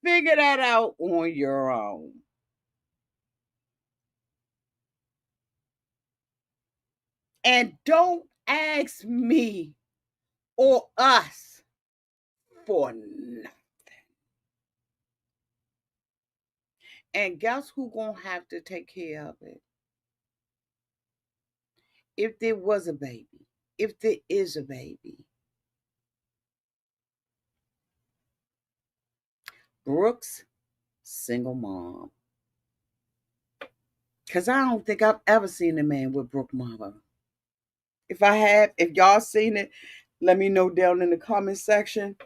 Figure that out on your own. And don't ask me or us for nothing." And guess who gonna have to take care of it? If there was a baby, if there is a baby, Brooke's single mom. Cause I don't think I've ever seen a man with Brooke mama. If I have, if y'all seen it, let me know down in the comment section.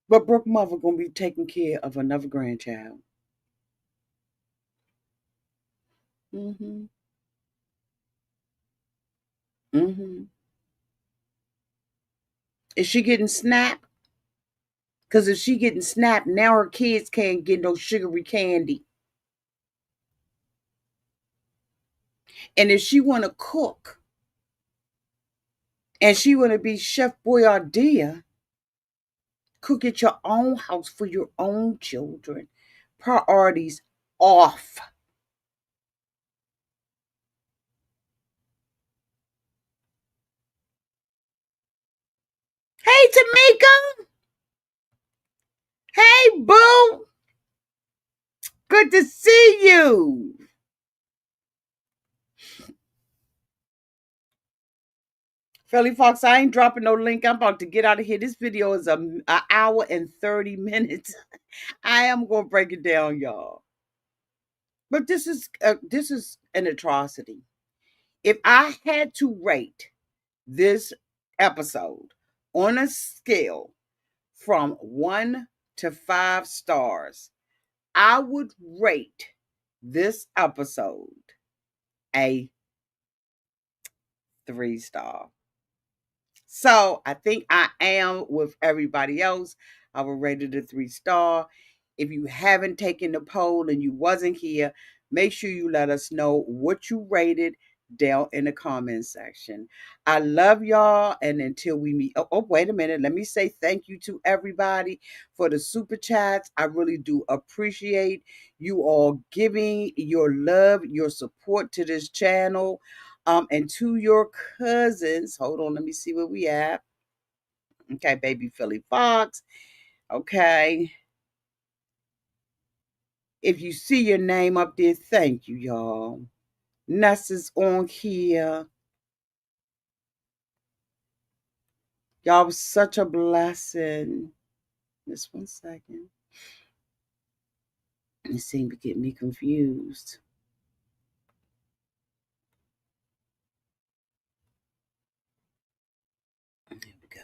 But Brooke mother gonna be taking care of another grandchild. Mm-hmm. Mm-hmm. Is she getting snapped? Because if she getting snapped, now her kids can't get no sugary candy. And if she want to cook and she want to be Chef Boyardee, cook at your own house for your own children. Priorities off. Hey, Tamika. Hey, boo. Good to see you. Philly Fox, I ain't dropping no link. I'm about to get out of here. This video is a hour and 30 minutes. I am going to break it down, y'all. But this is an atrocity. If I had to rate this episode on a scale from 1 to 5 stars, I would rate this episode a 3 star. So I think I am with everybody else. I will rate it a 3 star. If you haven't taken the poll and you wasn't here, make sure you let us know what you rated down in the comment section. I love y'all. And until we meet, wait a minute. Let me say thank you to everybody for the super chats. I really do appreciate you all giving your love, your support to this channel. And to your cousins, hold on, let me see where we at. Okay, baby Philly Fox. Okay. If you see your name up there, thank you, y'all. Nessa's on here. Y'all was such a blessing. Just 1 second. It seemed to get me confused. There we go.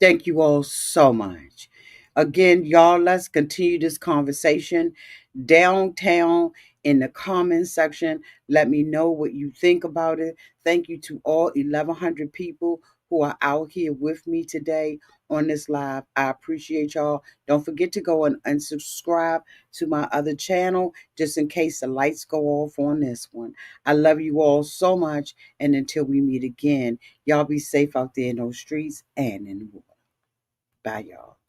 Thank you all so much. Again, y'all, let's continue this conversation downtown in the comment section. Let me know what you think about it. Thank you to all 1,100 people who are out here with me today on this live. I appreciate y'all. Don't forget to go and subscribe to my other channel just in case the lights go off on this one. I love you all so much. And until we meet again, y'all be safe out there in those streets and in the world. Bye, y'all.